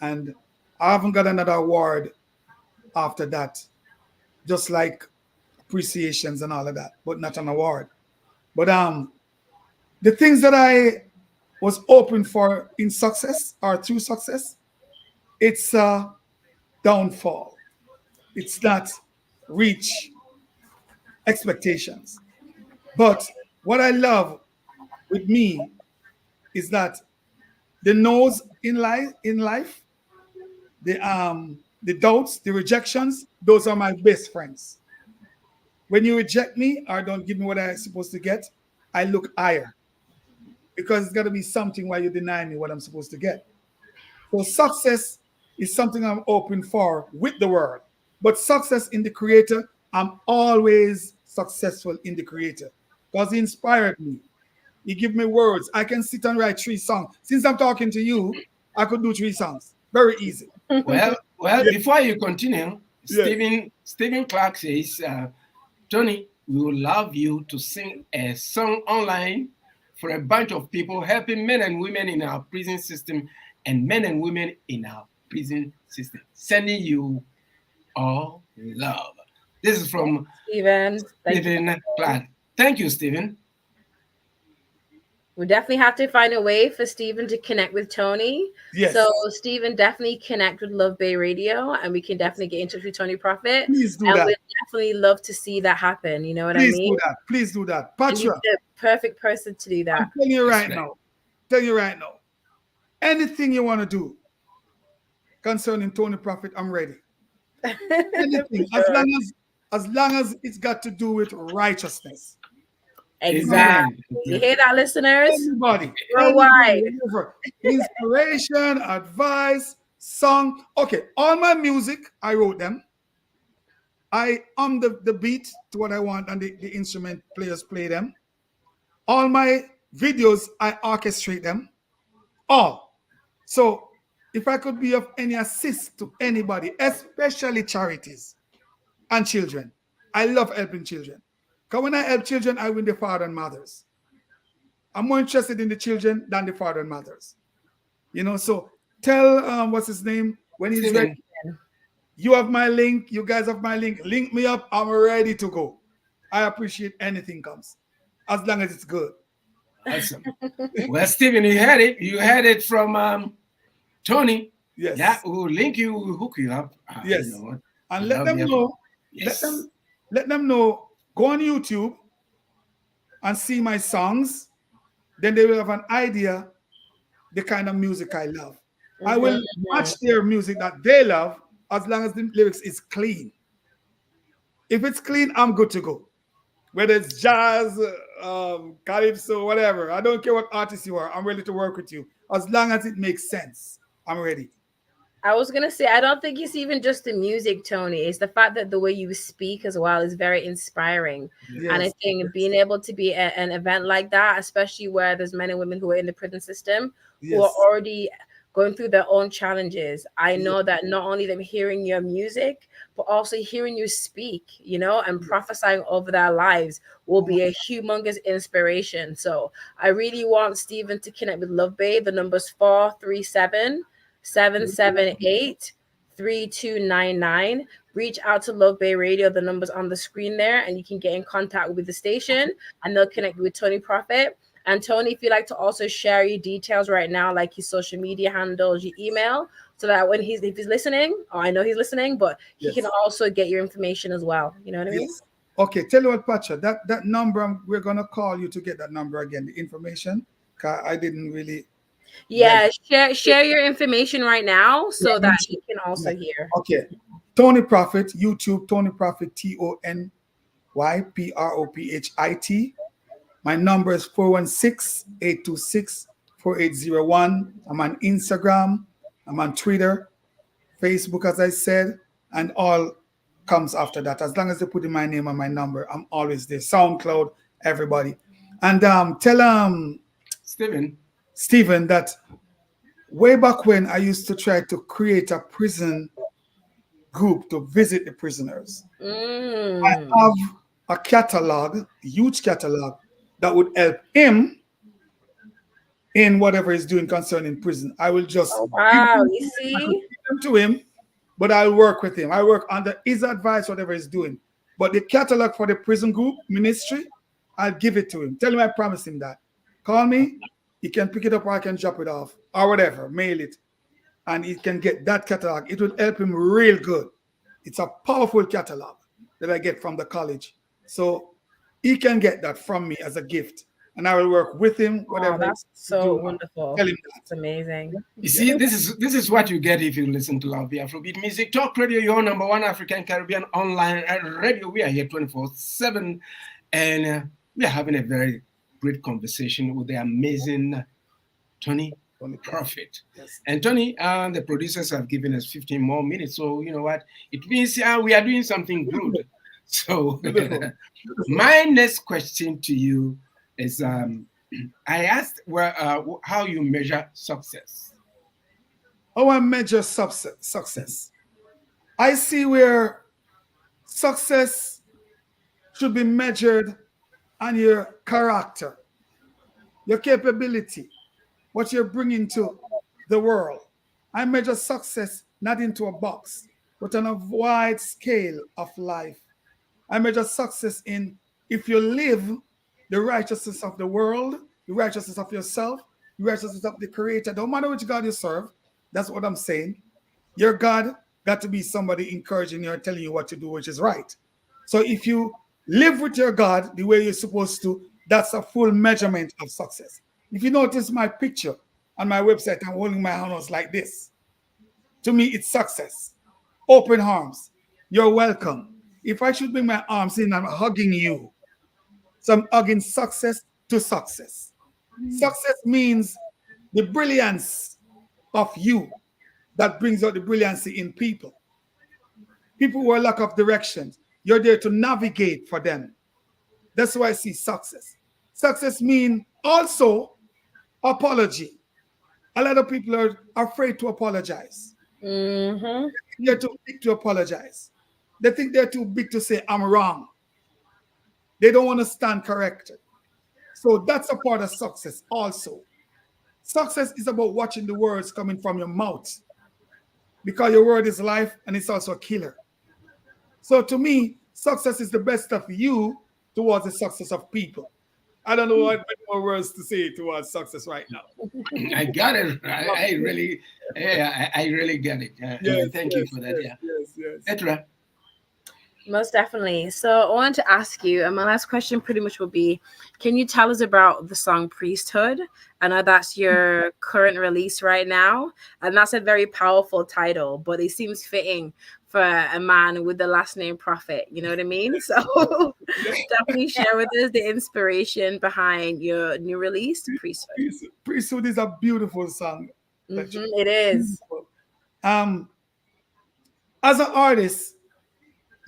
And I haven't got another award after that. Just like appreciations and all of that, but not an award. But the things that I was open for in success or through success, it's a downfall. It's not reach expectations. But what I love with me is that the no's in life, the doubts, the rejections, those are my best friends. When you reject me or don't give me what I'm supposed to get, I look higher because it's got to be something why you deny me what I'm supposed to get. So success is something I'm open for with the world. But success in the creator, I'm always successful in the creator because he inspired me. He give me words. I can sit and write 3 songs. Since I'm talking to you, I could do 3 songs. Very easy. Well, Yeah. before you continue, Yeah. Stephen Clark says, Tony, we would love you to sing a song online for a bunch of people, helping men and women in our prison system and men and women in our prison system. Sending you all love. This is from Stephen. Stephen Clark. Thank you, Stephen. We definitely have to find a way for Stephen to connect with Tony. Yes. So Stephen, definitely connect with Love Bay Radio, and we can definitely get in touch with Tony Prophet. Please do and that. we'd definitely love to see that happen. You know what Please I mean? do that. Please do that. And he's Patra, the perfect person to do that. I'm telling you right That's right. now. Tell you right now. Anything you want to do concerning Tony Prophet, I'm ready. Anything. Sure. As long as it's got to do with righteousness. Exactly. You hear that, listeners? Everybody. Worldwide. Whatever. Inspiration, advice, song. Okay, all my music, I wrote them. I the beat to what I want, and the instrument players play them. All my videos, I orchestrate them. All. So if I could be of any assist to anybody, especially charities and children, I love helping children. Because when I help children, I win the father and mothers. I'm more interested in the children than the father and mothers. You know, so tell what's his name when he's Stephen. ready. You have my link. You guys have my link. Link me up. I'm ready to go. I appreciate anything comes, as long as it's good. Awesome. Well, Stephen, you had it. You had it from Tony. Yes. That will link you, will hook you up. Yes. You know what? And I let love them you. know. Yes. Let them know. Go on YouTube and see my songs. Then they will have an idea the kind of music I love. I will match their music that they love as long as the lyrics is clean. If it's clean, I'm good to go. Whether it's jazz, calypso, whatever. I don't care what artist you are. I'm ready to work with you. As long as it makes sense, I'm ready. I was gonna say, I don't think it's even just the music, Tony. It's the fact that the way you speak as well is very inspiring. Yes. And I think being able to be at an event like that, especially where there's men and women who are in the prison system, who are Yes. already going through their own challenges. I know that not only them hearing your music, but also hearing you speak, you know, and prophesying over their lives will be a humongous inspiration. So I really want Stephen to connect with Love Bay. The number's 437-778-3299. Reach out to Love Bay Radio. The number's on the screen there, and you can get in contact with the station, and they'll connect you with Tony Prophet. And Tony, if you'd like to also share your details right now, like your social media handles, your email, so that when if he's listening, or I know he's listening, but he can also get your information as well. You know what I mean? Okay, tell you what, Pacha, that number, we're gonna call you to get that number again, the information. Cause I didn't really. Yeah, share your information right now so that he can also hear. Okay, Tony Prophet, YouTube, Tony Prophet, TonyProphit. My number is 416-826-4801. I'm on Instagram. I'm on Twitter, Facebook, as I said, and all comes after that. As long as they put in my name and my number, I'm always there. SoundCloud, everybody. And tell Stephen that way back when I used to try to create a prison group to visit the prisoners. I have a catalog, a huge catalog, that would help him in whatever he's doing concerning prison. I will just you see, give them to him, but I'll work with him. I work under his advice, whatever he's doing. But the catalog for the prison group ministry, I'll give it to him. Tell him I promised him that. Call me, he can pick it up or I can drop it off or whatever, mail it. And he can get that catalog. It will help him real good. It's a powerful catalog that I get from the college. So he can get that from me as a gift, and I will work with him. Whatever. That's so wonderful. Tell him that. It's amazing. You see, this is what you get if you listen to Love Be Afrobeat Music Talk Radio, your number one African Caribbean online radio. We are here 24/7, and we are having a very great conversation with the amazing Tony Prophet. Yes. And Tony, the producers have given us 15 more minutes, so you know what? It means we are doing something good. So my next question to you is, I asked how you measure success. How I measure success. I see where success should be measured on your character, your capability, what you're bringing to the world. I measure success not into a box, but on a wide scale of life. I measure success in if you live the righteousness of the world, the righteousness of yourself, the righteousness of the Creator. Don't matter which God you serve. That's what I'm saying. Your God got to be somebody encouraging you and telling you what to do, which is right. So if you live with your God the way you're supposed to, that's a full measurement of success. If you notice my picture on my website, I'm holding my hands like this. To me, it's success. Open arms. You're welcome. If I should bring my arms in, I'm hugging you. So I'm hugging success to success. Success means the brilliance of you that brings out the brilliancy in people. People who are lack of direction, you're there to navigate for them. That's why I see success. Success means also apology. A lot of people are afraid to apologize. They're too big to apologize. They think they're too big to say, I'm wrong. They don't want to stand corrected. So that's a part of success also. Success is about watching the words coming from your mouth, because your word is life and it's also a killer. So to me, success is the best of you towards the success of people. I don't know what more words to say towards success right now. I got it. I really get it. Thank you for that. Yes. Etra. Most definitely. So I wanted to ask you, and my last question pretty much would be, can you tell us about the song Priesthood? I know that's your current release right now, and that's a very powerful title, but it seems fitting for a man with the last name Prophet. You know what I mean? So definitely share with us the inspiration behind your new release, Priesthood. Priesthood is a beautiful song. It is. As an artist,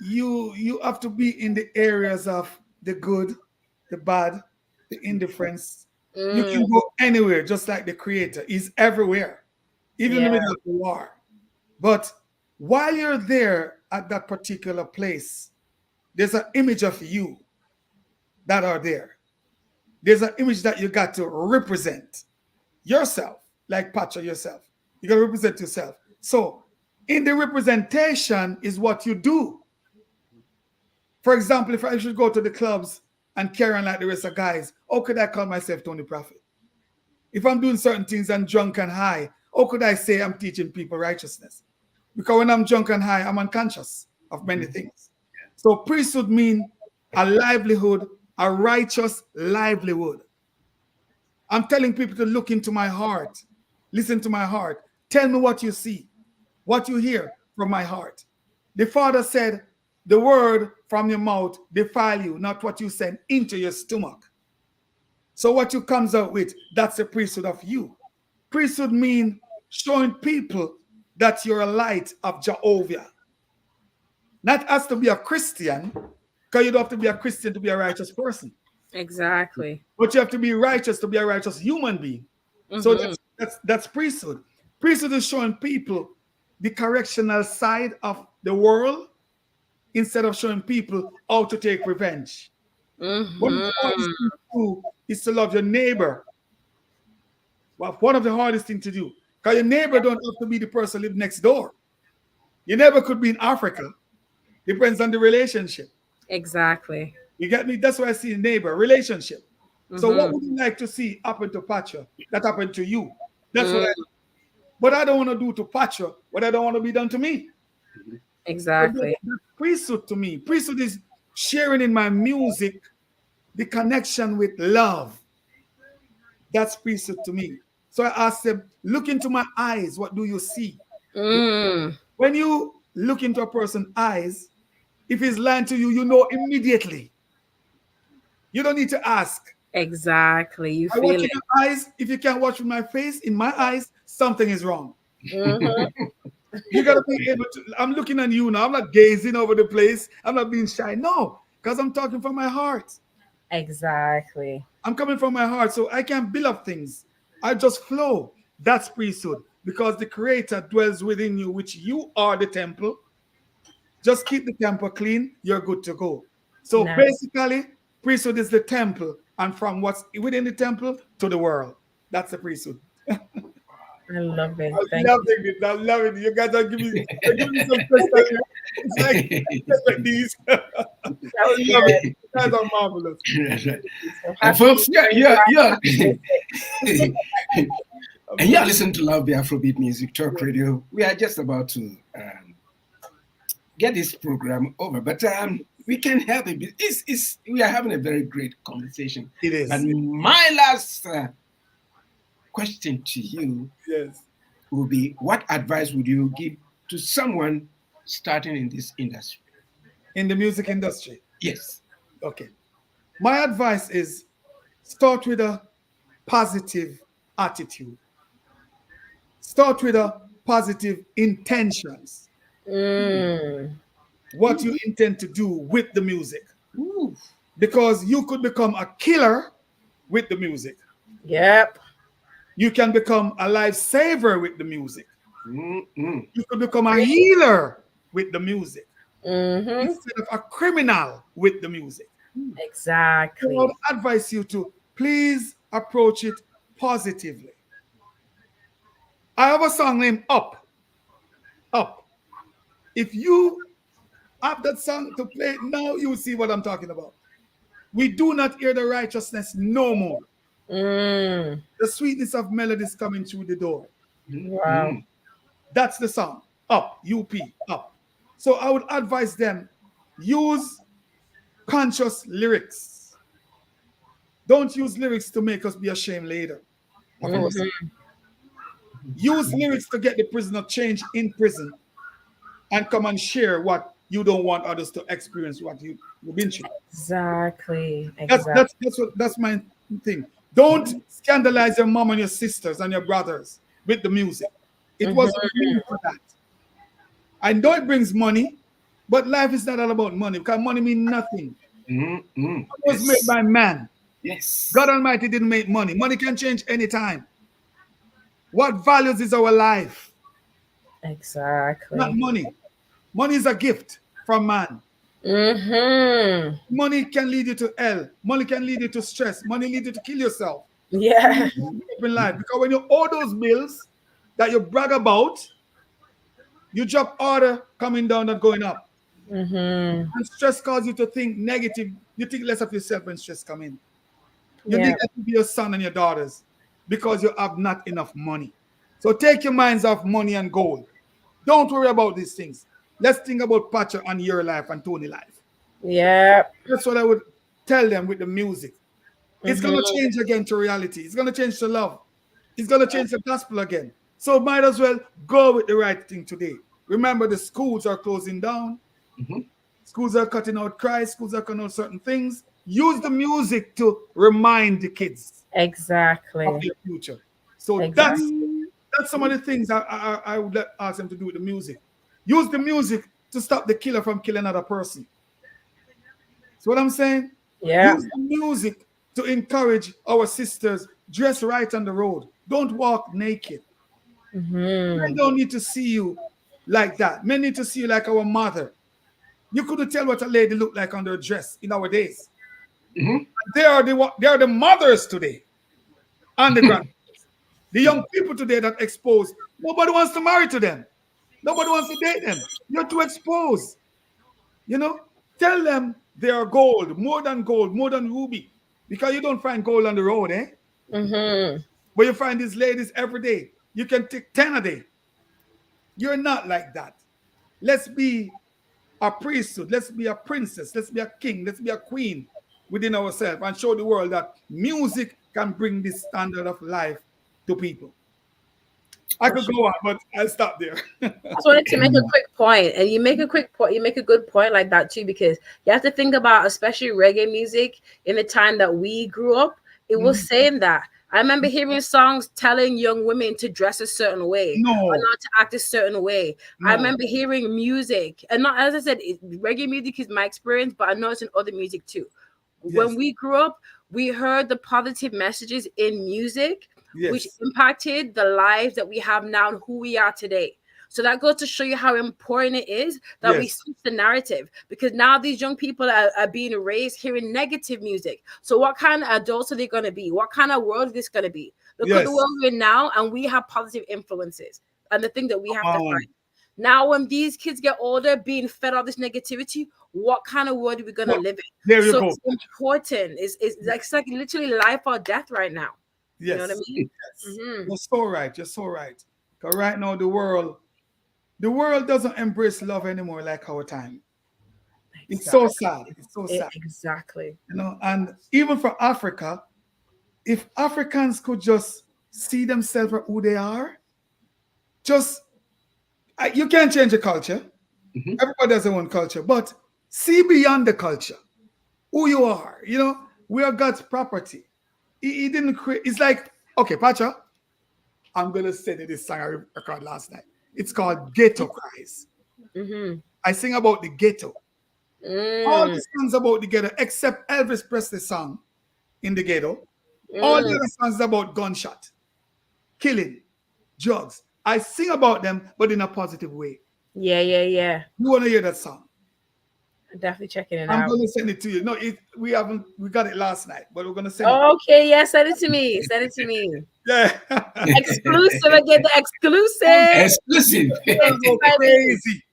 you have to be in the areas of the good, the bad, the indifference. You can go anywhere, just like the Creator. He's everywhere. even in the middle of the war. But while you're there at that particular place, there's an image of you that are there. There's an image that you got to represent yourself, like Pacha yourself. You got to represent yourself. So in the representation is what you do. For example, if I should go to the clubs and carry on like the rest of guys, how could I call myself Tony Prophet? If I'm doing certain things and drunk and high, how could I say I'm teaching people righteousness? Because when I'm drunk and high, I'm unconscious of many things. So priesthood means a livelihood, a righteous livelihood. I'm telling people to look into my heart, listen to my heart. Tell me what you see, what you hear from my heart. The Father said, the word from your mouth defile you, not what you send into your stomach. So what you comes out with, that's the priesthood of you. Priesthood means showing people that you're a light of Jehovah. Not has to be a Christian, because you don't have to be a Christian to be a righteous person. Exactly. But you have to be righteous to be a righteous human being. So that's priesthood. Priesthood is showing people the correctional side of the world instead of showing people how to take revenge. What the hardest thing to do is to love your neighbor. Well, one of the hardest things to do. Because your neighbor don't have to be the person who lives next door. Your neighbor could be in Africa. Depends on the relationship. Exactly. You get me? That's why I see neighbor, relationship. So what would you like to see happen to Pacha that happened to you? That's what I do. But I don't want to do to Pacha what I don't want to be done to me. Exactly. So that's priesthood to me. Priesthood is sharing in my music the connection with love. That's priesthood to me. So I asked them, look into my eyes. What do you see? When you look into a person's eyes, if he's lying to you, you know immediately. You don't need to ask. Exactly. You I watch feel in it. your eyes. If you can't watch with my face, in my eyes, something is wrong. You gotta be able to. I'm looking at you now. I'm not gazing over the place. I'm not being shy. No, because I'm talking from my heart. Exactly. I'm coming from my heart, so I can't build up things. I just flow. That's priesthood, because the Creator dwells within you, which you are the temple. Just keep the temple clean. You're good to go. So Nice. basically, priesthood is the temple, and from what's within the temple to the world. That's the priesthood. I love it. I'm Thank loving you. it. I'm loving it. You guys are giving me some questions. It's like these. I love it. You guys are marvelous. And folks, and you're listening to Love the Afrobeat Music Talk Radio. We are just about to get this program over, but we can't help it. We are having a very great conversation. It is. And my last question to you will be, what advice would you give to someone starting in this industry? In the music industry? Yes. Okay. My advice is start with a positive attitude. Start with a positive intentions. What you intend to do with the music. Because you could become a killer with the music. Yep. You can become a lifesaver with the music. You could become a healer with the music. Instead of a criminal with the music. Exactly. So I would advise you to please approach it positively. I have a song named Up. Up. If you have that song to play now, you will see what I'm talking about. We do not hear the righteousness no more. The sweetness of melodies coming through the door. Wow. That's the song. Up. UP. Up. So I would advise them, use conscious lyrics. Don't use lyrics to make us be ashamed later. Use lyrics to get the prisoner changed in prison and come and share what you don't want others to experience, what you've been through. Exactly. That's my thing. Don't scandalize your mom and your sisters and your brothers with the music. It wasn't meant for that. I know it brings money, but life is not all about money, because money means nothing. It was made by man. Yes. God Almighty didn't make money. Money can change anytime. What values is our life? Exactly. Not money. Money is a gift from man. Mm-hmm. Money can lead you to hell. Money can lead you to stress. Money lead you to kill yourself. Yeah. In life, because when you owe those bills that you brag about, you drop order coming down and going up. Mm-hmm. And stress causes you to think negative. You think less of yourself when stress come in. You Yeah. think that to be your son and your daughters because you have not enough money. So take your minds off money and gold. Don't worry about these things. Let's think about Pacha and your life and Tony life. Yeah. That's what I would tell them with the music. It's going to change again to reality. It's going to change to love. It's going to change the gospel again. So might as well go with the right thing today. Remember, the schools are closing down. Schools are cutting out Christ. Schools are cutting out certain things. Use the music to remind the kids Exactly. of their future. So Exactly. that's some of the things I would ask them to do with the music. Use the music to stop the killer from killing another person. So what I'm saying? Yeah. Use the music to encourage our sisters, dress right on the road. Don't walk naked. Men don't need to see you like that. Men need to see you like our mother. You couldn't tell what a lady looked like on their dress in our days. They are the mothers today and the grandmothers. The young people today that exposed. Nobody wants to marry to them. Nobody wants to date them. You're too exposed. You know, tell them they are gold, more than ruby. Because you don't find gold on the road, eh? But you find these ladies every day. You can take 10 a day. You're not like that. Let's be a priesthood. Let's be a princess. Let's be a king. Let's be a queen within ourselves and show the world that music can bring this standard of life to people. I could go on, but I'll stop there. I just wanted to make a quick point, and you make a quick point. You make a good point like that too, because you have to think about, especially reggae music in the time that we grew up. It was saying that. I remember hearing songs telling young women to dress a certain way, or not to act a certain way. I remember hearing music, and not, as I said, reggae music is my experience, but I know it's in other music too. Yes. When we grew up, we heard the positive messages in music, which impacted the lives that we have now and who we are today. So that goes to show you how important it is that we switch the narrative, because now these young people are being raised hearing negative music. So what kind of adults are they going to be? What kind of world is this going to be? Look at the world we're in now, and we have positive influences. And the thing that we have to find. Now, when these kids get older, being fed all this negativity, what kind of world are we going to live in? There you go. It's important. It's like literally life or death right now. Yes. You know what I mean? Yes. You're so right. You're so right. Because right now, the world doesn't embrace love anymore like our time. It's so sad. It's so sad. Exactly. You know, and even for Africa, if Africans could just see themselves for who they are, you can't change the culture. Everybody has their own culture, but see beyond the culture who you are. You know, we are God's property. He didn't create. It's like, okay, Pacha, I'm gonna send you this song I recorded last night. It's called Ghetto Cries. I sing about the ghetto. All the songs about the ghetto, except Elvis Presley's song in the ghetto. All the other songs about gunshot, killing, drugs. I sing about them, but in a positive way. Yeah. You want to hear that song? I'm definitely checking it out. I'm going to send it to you. No, we got it last night, but we're going to send it. Okay, yeah, send it to me. Send it to me. Yeah. Exclusive. I get the exclusive. Exclusive. Crazy.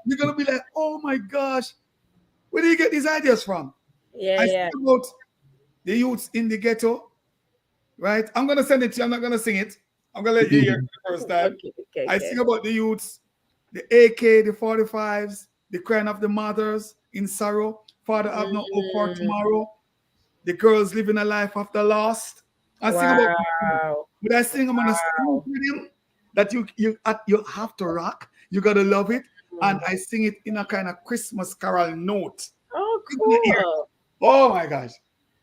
You're going to be like, oh my gosh, where do you get these ideas from? I sing about the youths in the ghetto, right? I'm going to send it to you. I'm not going to sing it. I'm going to let you hear it the first time. I sing about the youths, the AK, the 45s, the crying of the mothers in sorrow. Father, have no hope for tomorrow. The girls living a life after lost. I sing about them. But I sing them on a song rhythm that you have to rock. You got to love it. And I sing it in a kind of Christmas carol note. Oh, cool. Oh, my gosh.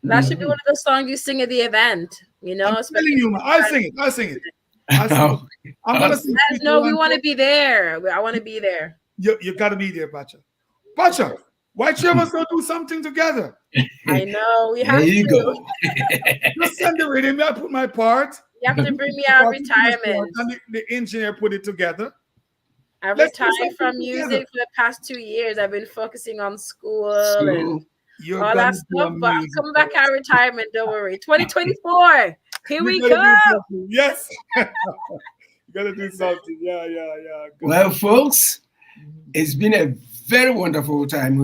That should be one of the songs you sing at the event. You know, I'm telling you, man. I'll sing it. I'm going to sing it. No, we want to be there. I want to be there. You got to be there, Pacha. Pacha, why three of us don't do something together? I know. We have there you to. go. Just send the rhythm. I put my part. You have to bring me out of retirement. And the engineer put it together. I've retired from music for the past 2 years. I've been focusing on school and all that stuff. But I'm coming back out of retirement. Don't worry. 2024. Here we come. Yes. You gotta do something. Yeah. Good. Well, folks, it's been a very wonderful time.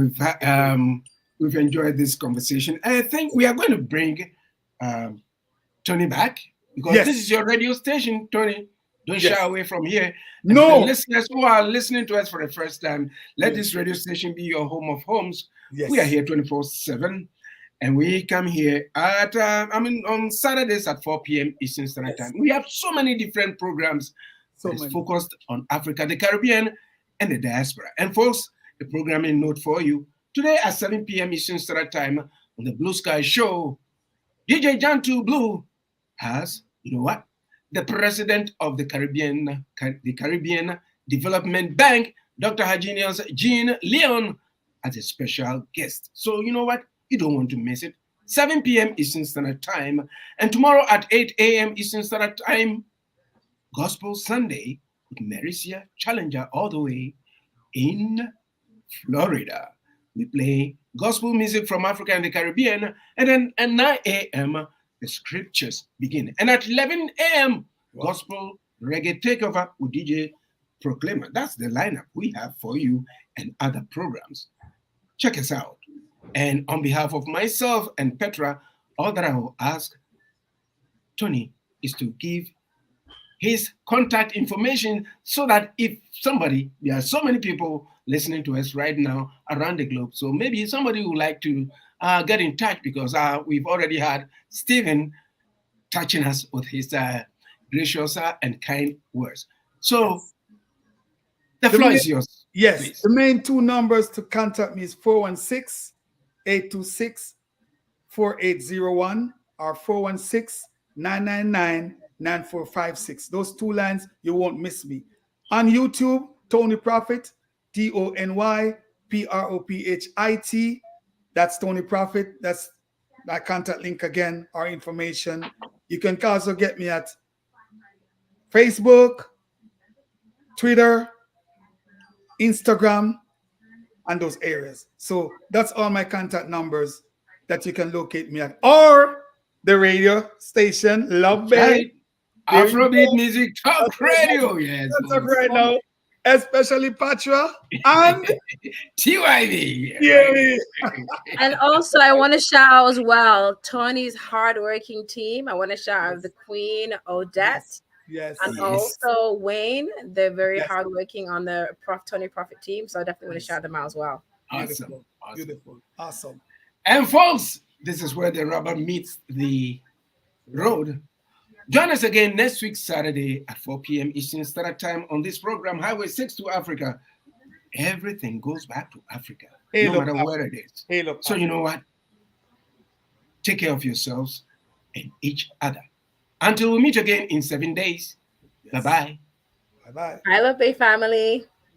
We've enjoyed this conversation. And I think we are going to bring Tony back because this is your radio station, Tony. Don't shy away from here. And no. The listeners who are listening to us for the first time, let this radio station be your home of homes. Yes. We are here 24/7. And we come here at, on Saturdays at 4 p.m. Eastern Standard Time. We have so many different programs focused on Africa, the Caribbean, and the diaspora. And folks, the programming note for you. Today at 7 p.m. Eastern Standard Time on the Blue Sky Show, DJ Jantu Blue has, you know what? The president of the Caribbean Development Bank, Dr. Haginius Jean Leon, as a special guest. So you know what? You don't want to miss it. 7 p.m. Eastern Standard Time. And tomorrow at 8 a.m. Eastern Standard Time, Gospel Sunday with Maricia Challenger all the way in Florida. We play gospel music from Africa and the Caribbean. And then at 9 a.m., the scriptures begin. And at 11 a.m., Gospel Reggae Takeover with DJ Proclaimer. That's the lineup we have for you and other programs. Check us out. And on behalf of myself and Petra, all that I will ask Tony is to give his contact information so that if somebody, there are so many people listening to us right now around the globe, so maybe somebody would like to get in touch because we've already had Stephen touching us with his gracious and kind words. So the floor is yours. Yes, please. The main two numbers to contact me is 416-826-4801 or 416-999-9456. Those two lines, you won't miss me. On YouTube, Tony Prophet, TonyProphit. That's Tony Prophet. That's my contact link again, our information. You can also get me at Facebook, Twitter, Instagram, and those areas. So that's all my contact numbers that you can locate me at. Or the radio station, Love Bay. Afrobeat Music Talk Radio. Yes. That's right now. Especially Patra and TYB. Yeah. And also, I want to shout out as well Tony's hardworking team. I want to shout out the Queen, Odette. Yes. And also Wayne. They're very hardworking on the Tony Prophet team. So I definitely want to shout them out as well. Awesome. Beautiful. Awesome. And folks, this is where the rubber meets the road. Join us again next week, Saturday at 4 p.m. Eastern Standard Time on this program, Highway 6 to Africa. Everything goes back to Africa, no matter where it is. So you know what? Take care of yourselves and each other. Until we meet again in 7 days. Bye-bye. Bye-bye. I love Bay family.